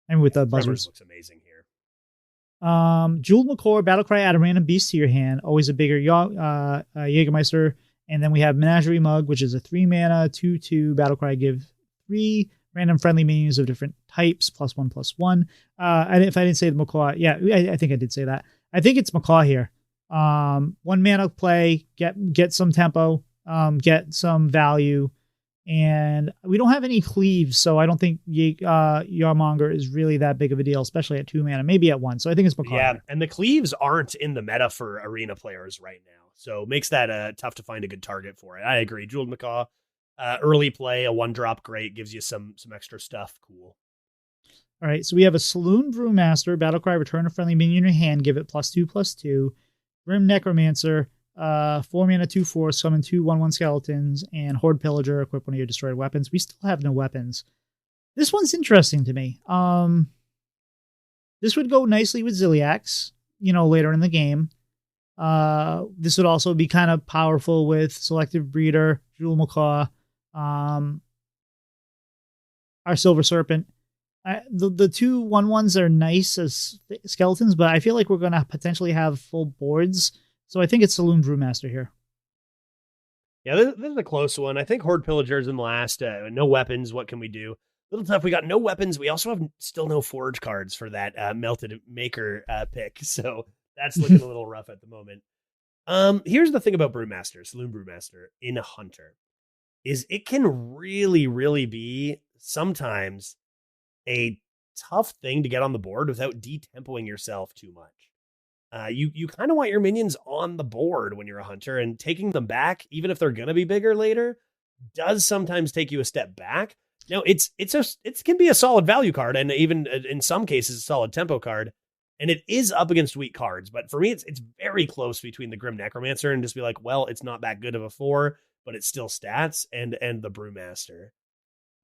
And with the Buzzers. Tremors looks amazing here. Jeweled Macaw, Battlecry, add a random beast to your hand, always a bigger Jägermeister. And then we have Menagerie Mug, which is a 3 mana 2/2 Battlecry, give 3 random friendly minions of different types, +1/+1. If I didn't say the Macaw, yeah, I think I did say that. I think it's Macaw here. 1 mana play, get some tempo, get some value, and we don't have any cleaves, so I don't think Yarmonger is really that big of a deal, especially at 2 mana, maybe at 1. So I think it's Macaw. Yeah, and the cleaves aren't in the meta for arena players right now, so it makes that tough to find a good target for it. I agree. Jeweled Macaw, early play, a 1-drop, great, gives you some extra stuff, cool. All right, so we have a Saloon Brewmaster, Battlecry, return a friendly minion in your hand, give it +2/+2. Grim Necromancer, 4 mana 2/4, summon 2 1/1 skeletons, and Horde Pillager, equip one of your destroyed weapons. We still have no weapons. This one's interesting to me. This would go nicely with Ziliax, later in the game. This would also be kind of powerful with Selective Breeder, Jewel Macaw, our Silver Serpent. The 2 1/1s are nice as skeletons, but I feel like we're going to potentially have full boards. So I think it's Saloon Brewmaster here. Yeah, this is a close one. I think Horde Pillagers in last. No weapons. What can we do? Little tough. We got no weapons. We also have still no forge cards for that melted maker pick. So that's looking a little rough at the moment. Here's the thing about Brewmaster, Saloon Brewmaster in a Hunter, is it can really, really be sometimes a tough thing to get on the board without detempoing yourself too much. You kind of want your minions on the board when you're a hunter, and taking them back, even if they're gonna be bigger later, does sometimes take you a step back. Now it can be a solid value card, and even in some cases a solid tempo card, and it is up against weak cards. But for me, it's very close between the Grim Necromancer and just be like, well, it's not that good of a 4, but it's still stats, and the Brewmaster.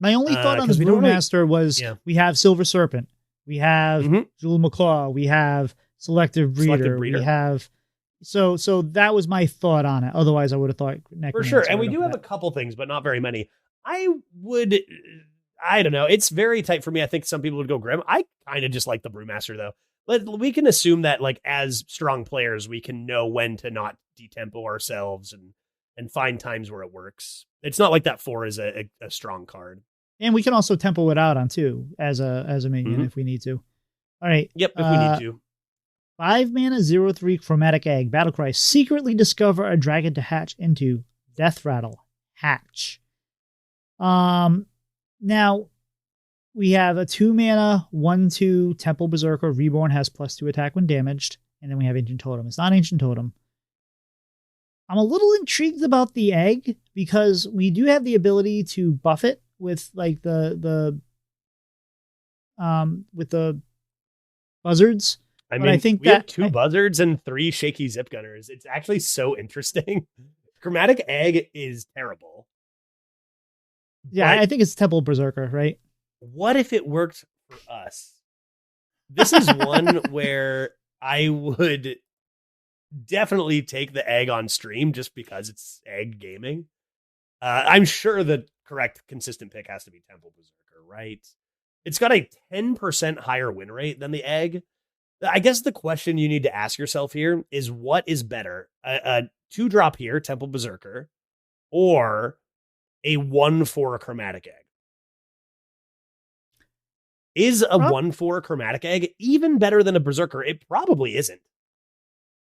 My only thought on the Brewmaster was we have Silver Serpent, we have Jewel Macaw, we have Selective Breeder. We have so that was my thought on it. Otherwise, I would have thought for sure. And we do have a couple things, but not very many. I don't know. It's very tight for me. I think some people would go Grim. I kind of just like the Brewmaster though. But we can assume that like as strong players, we can know when to not detempo ourselves and find times where it works. It's not like that 4 is a strong card. And we can also tempo it out on 2 as a minion if we need to. All right. Yep, if we need to. 5 mana, 0/3 Chromatic Egg. Battlecry. Secretly discover a dragon to hatch into. Death Rattle. Hatch. Now, we have a 2 mana, 1/2 Temple Berserker. Reborn has +2 attack when damaged. And then we have Ancient Totem. It's not Ancient Totem. I'm a little intrigued about the egg because we do have the ability to buff it with like the buzzards. I think we have 2 buzzards and 3 shaky zip gunners. It's actually so interesting. Chromatic Egg is terrible. Yeah, I think it's Temple Berserker, right? What if it worked for us? This is one where I would definitely take the egg on stream just because it's egg gaming. I'm sure the correct consistent pick has to be Temple Berserker, right? It's got a 10% higher win rate than the egg. I guess the question you need to ask yourself here is what is better, a 2-drop here, Temple Berserker, or a 1/4 Chromatic Egg? Is a 1/4 Chromatic Egg even better than a Berserker? It probably isn't.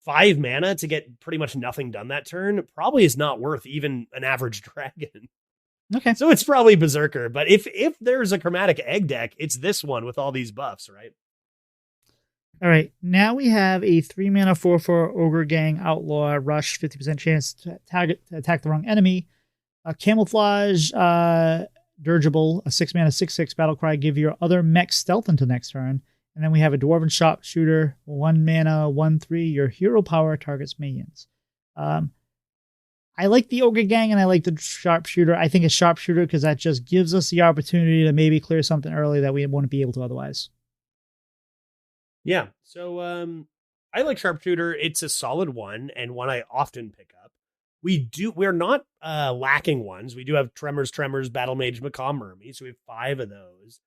5 mana to get pretty much nothing done that turn probably is not worth even an average dragon. Okay. So it's probably Berserker, but if there's a Chromatic Egg deck, it's this one with all these buffs, right? All right, now we have a 3 mana 4/4 Ogre Gang Outlaw Rush, 50% chance to attack the wrong enemy. A Camouflage Dirigible, a 6 mana 6/6 Battlecry, give your other mech stealth until next turn. And then we have a Dwarven Sharpshooter, 1 mana 1/3. Your hero power targets minions. I like the Ogre Gang and I like the Sharpshooter. I think a Sharpshooter because that just gives us the opportunity to maybe clear something early that we wouldn't be able to otherwise. Yeah, so I like Sharpshooter. It's a solid one and one I often pick up. We're not lacking ones. We do have Tremors, Battle Mage, Macaw, Mermy, so we have 5 of those.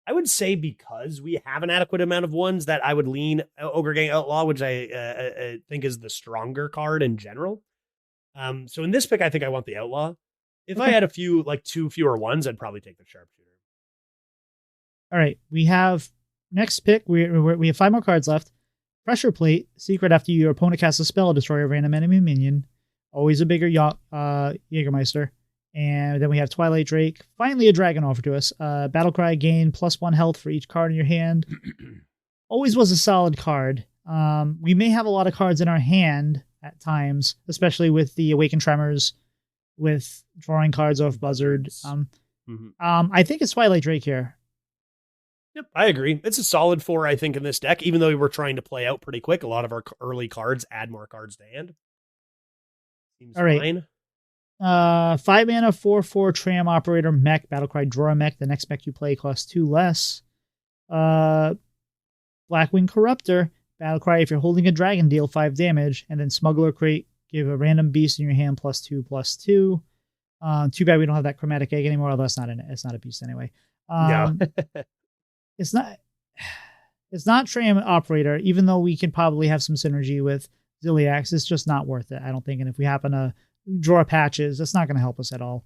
I would say because we have an adequate amount of ones that I would lean Ogre Gang Outlaw, which I think is the stronger card in general. So in this pick, I think I want the Outlaw. If I had a few, like 2 fewer ones, I'd probably take the Sharpshooter. All right, we have next pick. We have 5 more cards left. Pressure Plate. Secret after your opponent casts a spell, destroy a random enemy minion. Always a bigger Jägermeister. And then we have Twilight Drake. Finally, a dragon offered to us. Battlecry, gain +1 health for each card in your hand. Always was a solid card. We may have a lot of cards in our hand at times, especially with the Awakened Tremors, with drawing cards off Buzzard. I think it's Twilight Drake here. Yep, I agree. It's a solid 4, I think, in this deck, even though we were trying to play out pretty quick. A lot of our early cards add more cards to hand. Seems all right. fine. 5 mana, 4/4 Tram Operator mech, Battlecry, draw a mech. The next mech you play costs 2 less. Blackwing Corruptor, Battlecry, if you're holding a dragon, deal 5 damage. And then Smuggler Crate, give a random beast in your hand +2/+2. Too bad we don't have that Chromatic Egg anymore, although it's not a beast anyway. No. It's not Tram Operator, even though we can probably have some synergy with Ziliax. It's just not worth it, I don't think. And if we happen to draw patches. That's not going to help us at all.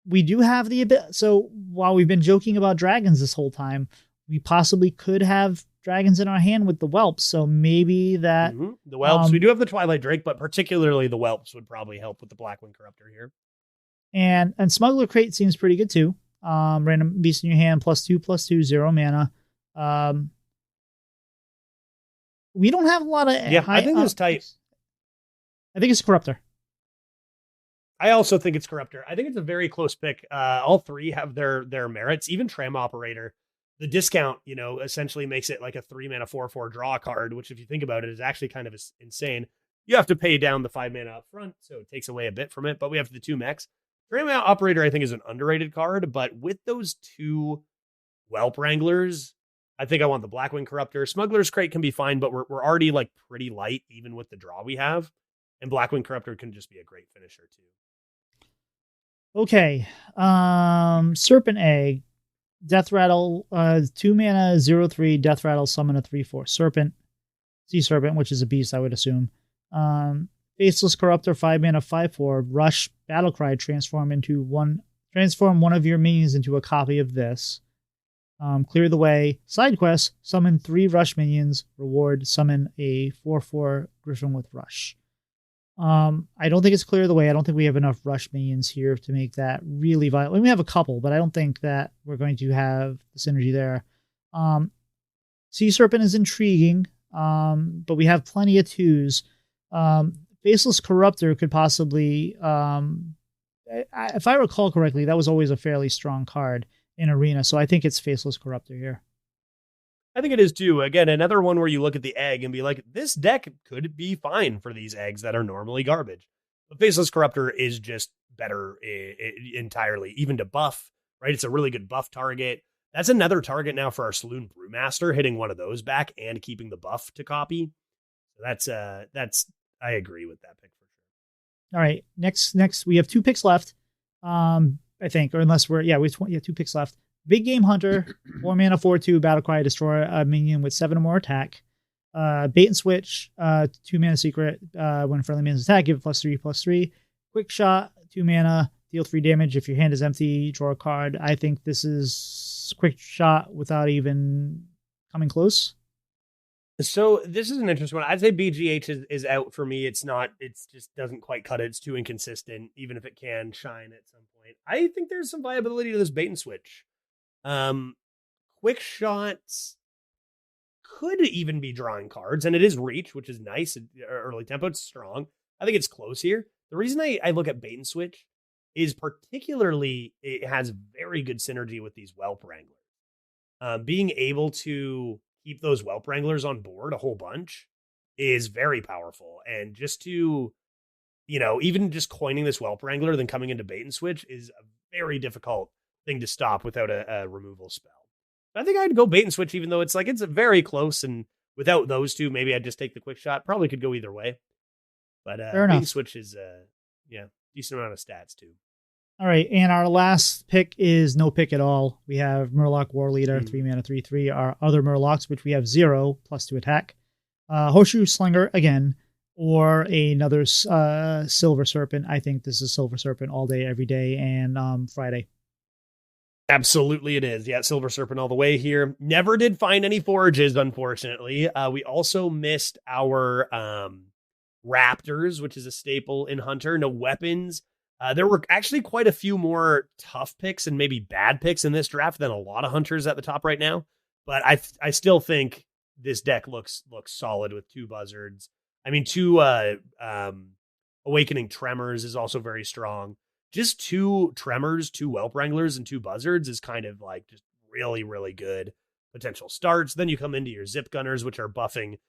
We do have the ability. So while we've been joking about dragons this whole time, we possibly could have dragons in our hand with the whelps. So maybe that the whelps. We do have the Twilight Drake, but particularly the whelps would probably help with the Blackwing Corruptor here. And Smuggler Crate seems pretty good too. Random beast in your hand, +2/+2, 0 mana. We don't have a lot of I think it's tight. I think it's Corruptor. I also think it's Corruptor. I think it's a very close pick. All three have their merits. Even Tram Operator, the discount, essentially makes it like a 3-mana 4/4 draw card, which if you think about it is actually kind of insane. You have to pay down the 5 mana up front, so it takes away a bit from it, but we have the 2 mechs. Tram Operator, I think, is an underrated card, but with those 2 Whelp Wranglers, I think I want the Blackwing Corruptor. Smuggler's Crate can be fine, but we're already like pretty light, even with the draw we have. And Blackwing Corruptor can just be a great finisher too. Okay. Serpent Egg. Death Rattle, 2 mana, 0/3, Death Rattle, summon a 3/4 Serpent. Sea Serpent, which is a beast, I would assume. Faceless Corruptor, 5 mana, 5/4, Rush, Battlecry, transform one of your minions into a copy of this. Clear the way. Side quest, summon 3 Rush minions. Reward, summon a 4/4 Griffin with Rush. I don't think it's clear the way. I don't think we have enough Rush minions here to make that really viable. We have a couple, but I don't think that we're going to have the synergy there. Sea Serpent is intriguing, but we have plenty of 2s. Faceless Corruptor could possibly, if I recall correctly, that was always a fairly strong card in Arena, so I think it's Faceless Corruptor here. I think it is too. Again, another one where you look at the egg and be like, this deck could be fine for these eggs that are normally garbage. But Faceless Corruptor is just better entirely, even to buff, right? It's a really good buff target. That's another target now for our Saloon Brewmaster, hitting one of those back and keeping the buff to copy. So that's I agree with that pick for sure. All right, next we have 2 picks left, I think, or unless we have 2 picks left. Big Game Hunter, 4 mana, 4/2, Battlecry, destroy a minion with 7 or more attack. Bait and Switch, 2 mana secret. When friendly minions attack, give it +3/+3. Quick Shot, 2 mana, deal 3 damage. If your hand is empty, draw a card. I think this is Quick Shot without even coming close. So this is an interesting one. I'd say BGH is out for me. It just doesn't quite cut it. It's too inconsistent, even if it can shine at some point. I think there's some viability to this Bait and Switch. Quick Shots could even be drawing cards, and it is reach, which is nice. Early tempo, it's strong. I think it's close here. The reason I look at Bait and Switch is particularly it has very good synergy with these Whelp Wranglers. Being able to keep those Whelp Wranglers on board a whole bunch is very powerful. And just to, even just coining this Whelp Wrangler, then coming into Bait and Switch is a very difficult thing to stop without a removal spell. I think I'd go Bait and Switch, even though it's very close. And without those 2, maybe I'd just take the Quick Shot. Probably could go either way. But Bait and Switch is, decent amount of stats too. All right, and our last pick is no pick at all. We have Murloc War Leader, 3 mana, 3/3. Our other Murlocs, which we have 0 +2 attack. Horseshoe Slinger again, or another Silver Serpent. I think this is Silver Serpent all day, every day, and Friday. Absolutely it is. Yeah, Silver Serpent all the way here. Never did find any forages, unfortunately. We also missed our Raptors, which is a staple in Hunter. No weapons. There were actually quite a few more tough picks and maybe bad picks in this draft than a lot of Hunters at the top right now. But I still think this deck looks solid with 2 Buzzards. I mean, 2 Awakening Tremors is also very strong. Just 2 Tremors, 2 Whelp Wranglers, and 2 Buzzards is kind of like just really, really good potential starts. Then you come into your Zip Gunners, which are buffing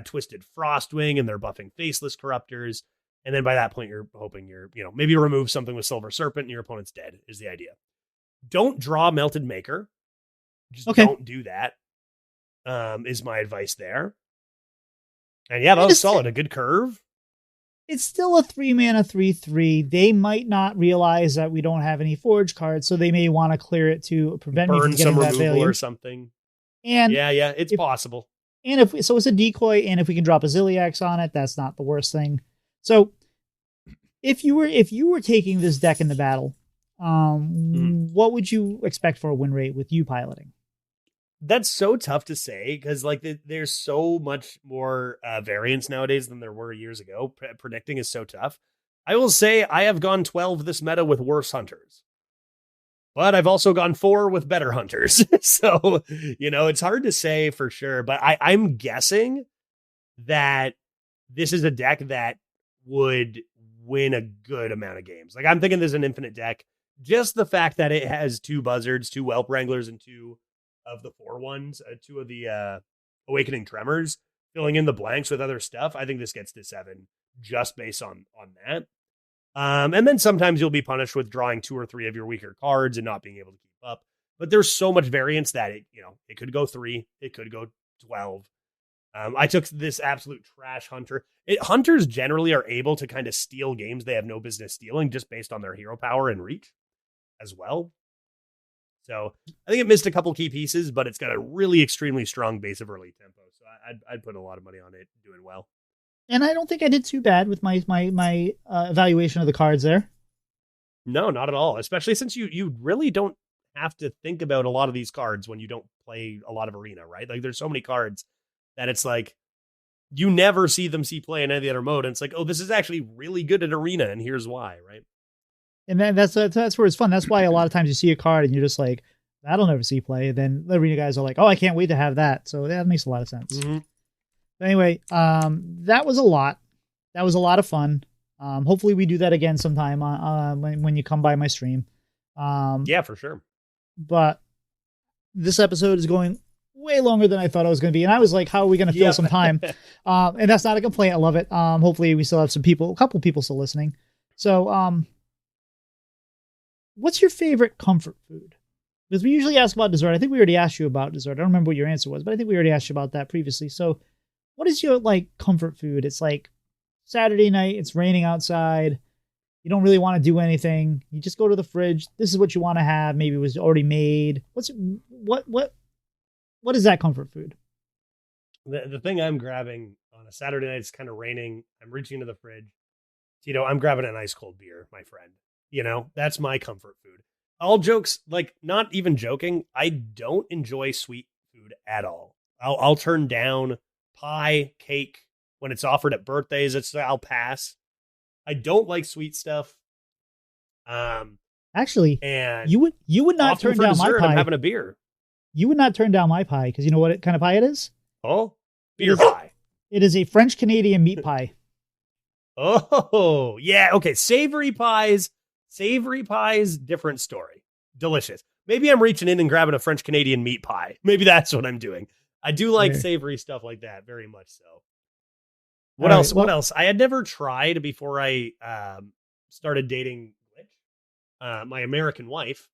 Twisted Frostwing, and they're buffing Faceless Corruptors. And then by that point, you're hoping maybe remove something with Silver Serpent and your opponent's dead is the idea. Don't draw Melted Maker. Just don't do that. Is my advice there. And yeah, that was solid. A good curve. It's still a 3 mana 3/3. They might not realize that we don't have any Forge cards, so they may want to clear it to prevent me from getting some that removal value or something. And yeah, it's possible. And so it's a decoy, and if we can drop a Ziliax on it, that's not the worst thing. So if you were taking this deck in the battle, Mm. what would you expect for a win rate with you piloting? That's so tough to say because like there's so much more variance nowadays than there were years ago. Predicting is so tough. I will say I have gone 12 this meta with worse hunters, but I've also gone 4 with better hunters. So, it's hard to say for sure, but I'm guessing that this is a deck that would win a good amount of games. Like I'm thinking there's an infinite deck. Just the fact that it has 2 buzzards, 2 whelp wranglers, and 2 of the 4/1s, 2 of the awakening tremors, filling in the blanks with other stuff. I think this gets to 7 just based on that. And then sometimes you'll be punished with drawing 2 or 3 of your weaker cards and not being able to keep up. But there's so much variance that it could go 3, it could go 12. I took this absolute trash hunter. Hunters generally are able to kind of steal games they have no business stealing just based on their hero power and reach as well. So I think it missed a couple key pieces, but it's got a really extremely strong base of early tempo. So I'd put a lot of money on it doing well. And I don't think I did too bad with my evaluation of the cards there. No, not at all. Especially since you really don't have to think about a lot of these cards when you don't play a lot of arena, right? Like there's so many cards that it's like you never see them see play in any other mode. And it's like, oh, this is actually really good at arena, and here's why, right? And then that's where it's fun. That's why a lot of times you see a card and you're just like, that'll never see play. And then the arena guys are like, oh, I can't wait to have that. So that makes a lot of sense. Mm-hmm. But anyway, that was a lot. That was a lot of fun. Hopefully we do that again sometime when you come by my stream. Yeah, for sure. But this episode is going way longer than I thought it was going to be. And I was like, how are we going to fill some time? And that's not a complaint. I love it. Hopefully we still have a couple people still listening. So, what's your favorite comfort food? Because we usually ask about dessert. I think we already asked you about dessert. I don't remember what your answer was, but I think we already asked you about that previously. So what is your comfort food? It's like Saturday night, it's raining outside. You don't really want to do anything. You just go to the fridge. This is what you want to have. Maybe it was already made. What is that comfort food? The thing I'm grabbing on a Saturday night, it's kind of raining. I'm reaching into the fridge. Tito, I'm grabbing an ice cold beer, my friend. That's my comfort food. All jokes, not even joking, I don't enjoy sweet food at all. I'll turn down pie, cake when it's offered at birthdays. I'll pass. I don't like sweet stuff. Actually, and you would not turn down dessert, my pie. I'm having a beer. You would not turn down my pie because you know what kind of pie it is? Oh, beer pie. It is a French Canadian meat pie. Oh, yeah. Okay. Savory pies, different story. Delicious. Maybe I'm reaching in and grabbing a French Canadian meat pie. Maybe that's what I'm doing. I do like savory stuff like that very much so. What else? What else? I had never tried before I started dating my American wife.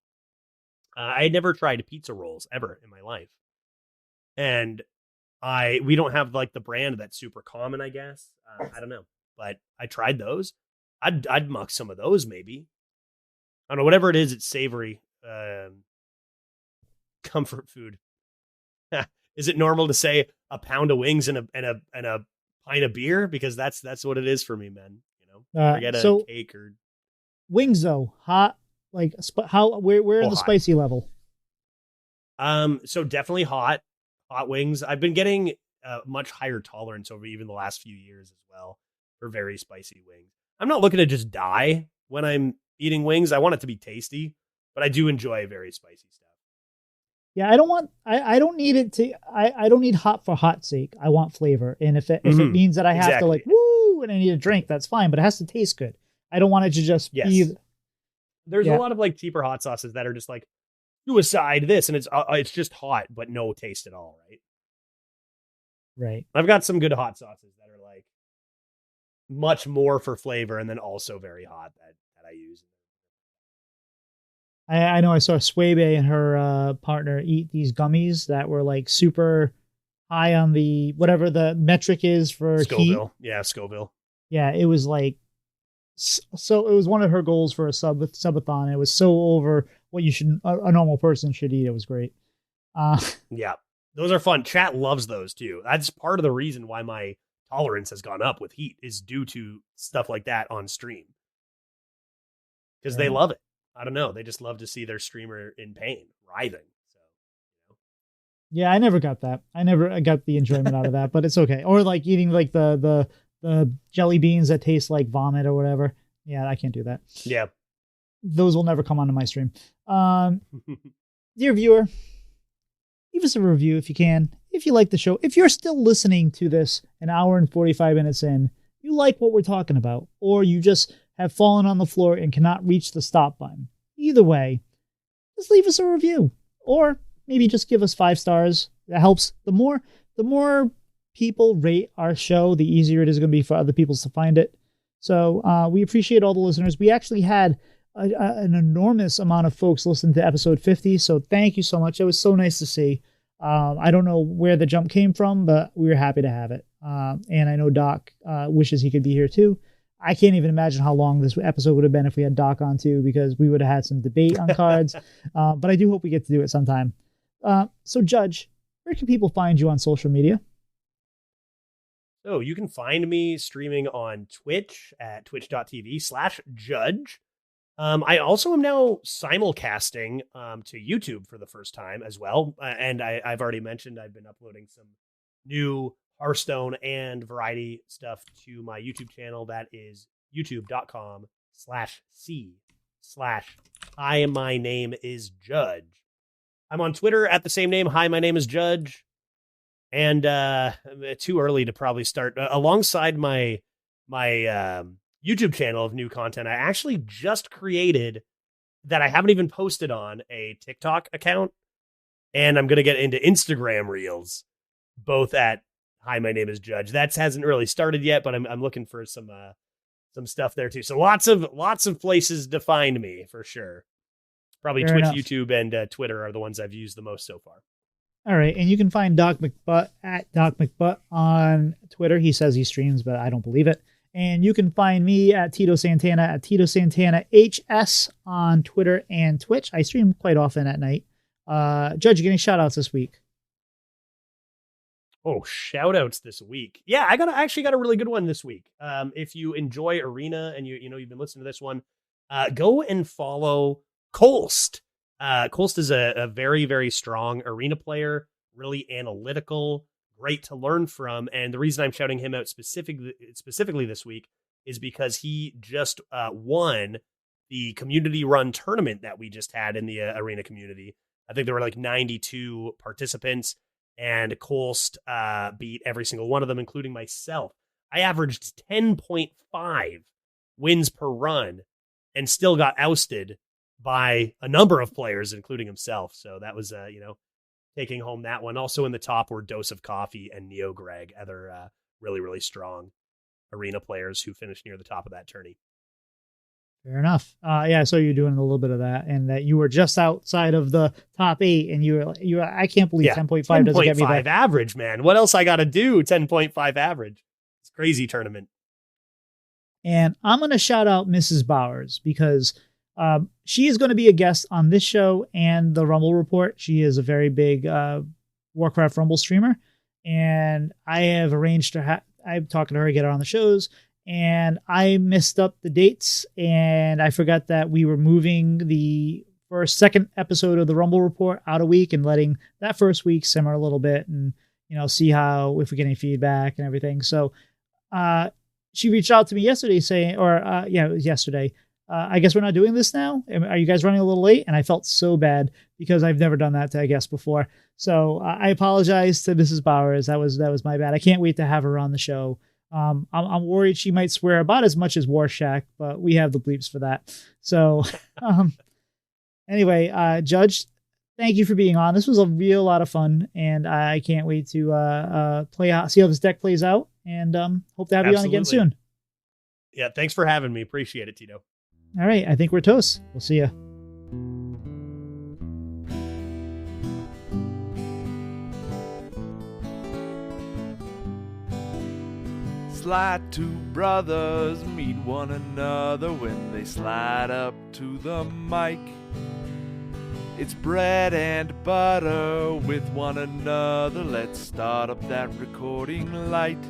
I had never tried pizza rolls ever in my life. And we don't have the brand that's super common, I guess. I don't know. But I tried those. I'd muck some of those maybe. I don't know, whatever it is, it's savory. Comfort food. Is it normal to say a pound of wings and a pint of beer? Because that's what it is for me, man. Forget a cake or wings though. Hot, where in the spicy level? So definitely hot wings. I've been getting a much higher tolerance over even the last few years as well for very spicy wings. I'm not looking to just die when I'm eating wings. I want it to be tasty, but I do enjoy very spicy stuff. Yeah, I don't need it to. I don't need hot for hot's sake. I want flavor, and if it means that I have to woo and I need a drink, that's fine. But it has to taste good. I don't want it to just be. There's a lot of cheaper hot sauces that are just suicide this, and it's just hot but no taste at all, right? Right. I've got some good hot sauces that are much more for flavor and then also very hot that I use. I know I saw Swebe and her partner eat these gummies that were super high on the whatever the metric is for Scoville. heat. Yeah, Scoville. Yeah, it was so it was one of her goals for a subathon. It was so over what you should a normal person should eat. It was great. Yeah, those are fun. Chat loves those too. That's part of the reason why my tolerance has gone up with heat is due to stuff like that on stream. because they love it. I don't know. They just love to see their streamer in pain, writhing. So, Yeah, I never got that. I got the enjoyment out of that, but it's okay. Or like eating like the jelly beans that taste like vomit or whatever. Yeah, I can't do that. Yeah. Those will never come onto my stream. Dear viewer, leave us a review if you can. If you like the show, if you're still listening to this an hour and 45 minutes in, you like what we're talking about, or you just have fallen on the floor and cannot reach the stop button. Either way, just leave us a review, or maybe just give us 5 stars. That helps. The more people rate our show, the easier it is going to be for other people to find it. So we appreciate all the listeners. We actually had an enormous amount of folks listen to episode 50. So thank you so much. It was so nice to see. I don't know where the jump came from, but we were happy to have it. And I know Doc wishes he could be here too. I can't even imagine how long this episode would have been if we had Doc on too, because we would have had some debate on cards. But I do hope we get to do it sometime. So Judge, where can people find you on social media? So you can find me streaming on Twitch at twitch.tv/judge. I also am now simulcasting to YouTube for the first time as well. And I've already mentioned I've been uploading some new Hearthstone and variety stuff to my YouTube channel. That is youtube.com/c/hi, my name is Judge. I'm on Twitter at the same name. Hi, my name is Judge. And too early to probably start alongside my YouTube channel of new content. I actually just created that I haven't even posted on a TikTok account, and I'm going to get into Instagram Reels, both at Hi, my name is Judge. That hasn't really started yet, but I'm looking for some stuff there too. So lots of places to find me for sure. Probably Fair Twitch, enough. YouTube, and Twitter are the ones I've used the most so far. All right, and you can find Doc McButt at Doc McButt on Twitter. He says he streams, but I don't believe it. And you can find me at Tito Santana at Tito Santana HS on Twitter and Twitch. I stream quite often at night. Judge, you getting shout outs this week? Oh, shout outs this week. Yeah, I actually got a really good one this week. If you enjoy Arena and you've been listening to this one, go and follow Kolst. Kolst is a very, very strong Arena player, really analytical, great to learn from. And the reason I'm shouting him out specifically this week is because he just won the community run tournament that we just had in the Arena community. I think there were like 92 participants, and Kolst beat every single one of them, including myself. I averaged 10.5 wins per run and still got ousted by a number of players, including himself. So that was, taking home that one. Also in the top were Dose of Coffee and Neo Greg, other really, really strong Arena players who finished near the top of that tourney. Fair enough. Yeah, so you're doing a little bit of that, and that you were just outside of the top 8, and you were I can't believe 10.5 doesn't get me that average, man. What else I got to do? 10.5 average. It's a crazy tournament. And I'm going to shout out Mrs. Bowers because she is going to be a guest on this show and the Rumble Report. She is a very big Warcraft Rumble streamer, and I have arranged to I'm talking to her to get her on the shows, and I messed up the dates, and I forgot that we were moving the second episode of the Rumble Report out a week and letting that first week simmer a little bit and, see if we get any feedback and everything. So she reached out to me yesterday saying, it was yesterday. I guess we're not doing this now. Are you guys running a little late? And I felt so bad because I've never done that to a guest before. So I apologize to Mrs. Bowers. That was my bad. I can't wait to have her on the show. I'm worried she might swear about as much as Warshack, but we have the bleeps for that. So anyway, Judge, thank you for being on. This was a real lot of fun, and I can't wait to see how this deck plays out, and hope to have you on again soon. Yeah, thanks for having me. Appreciate it, Tito. All right, I think we're toast. We'll see ya. Slide two brothers meet one another when they slide up to the mic. It's bread and butter with one another. Let's start up that recording light.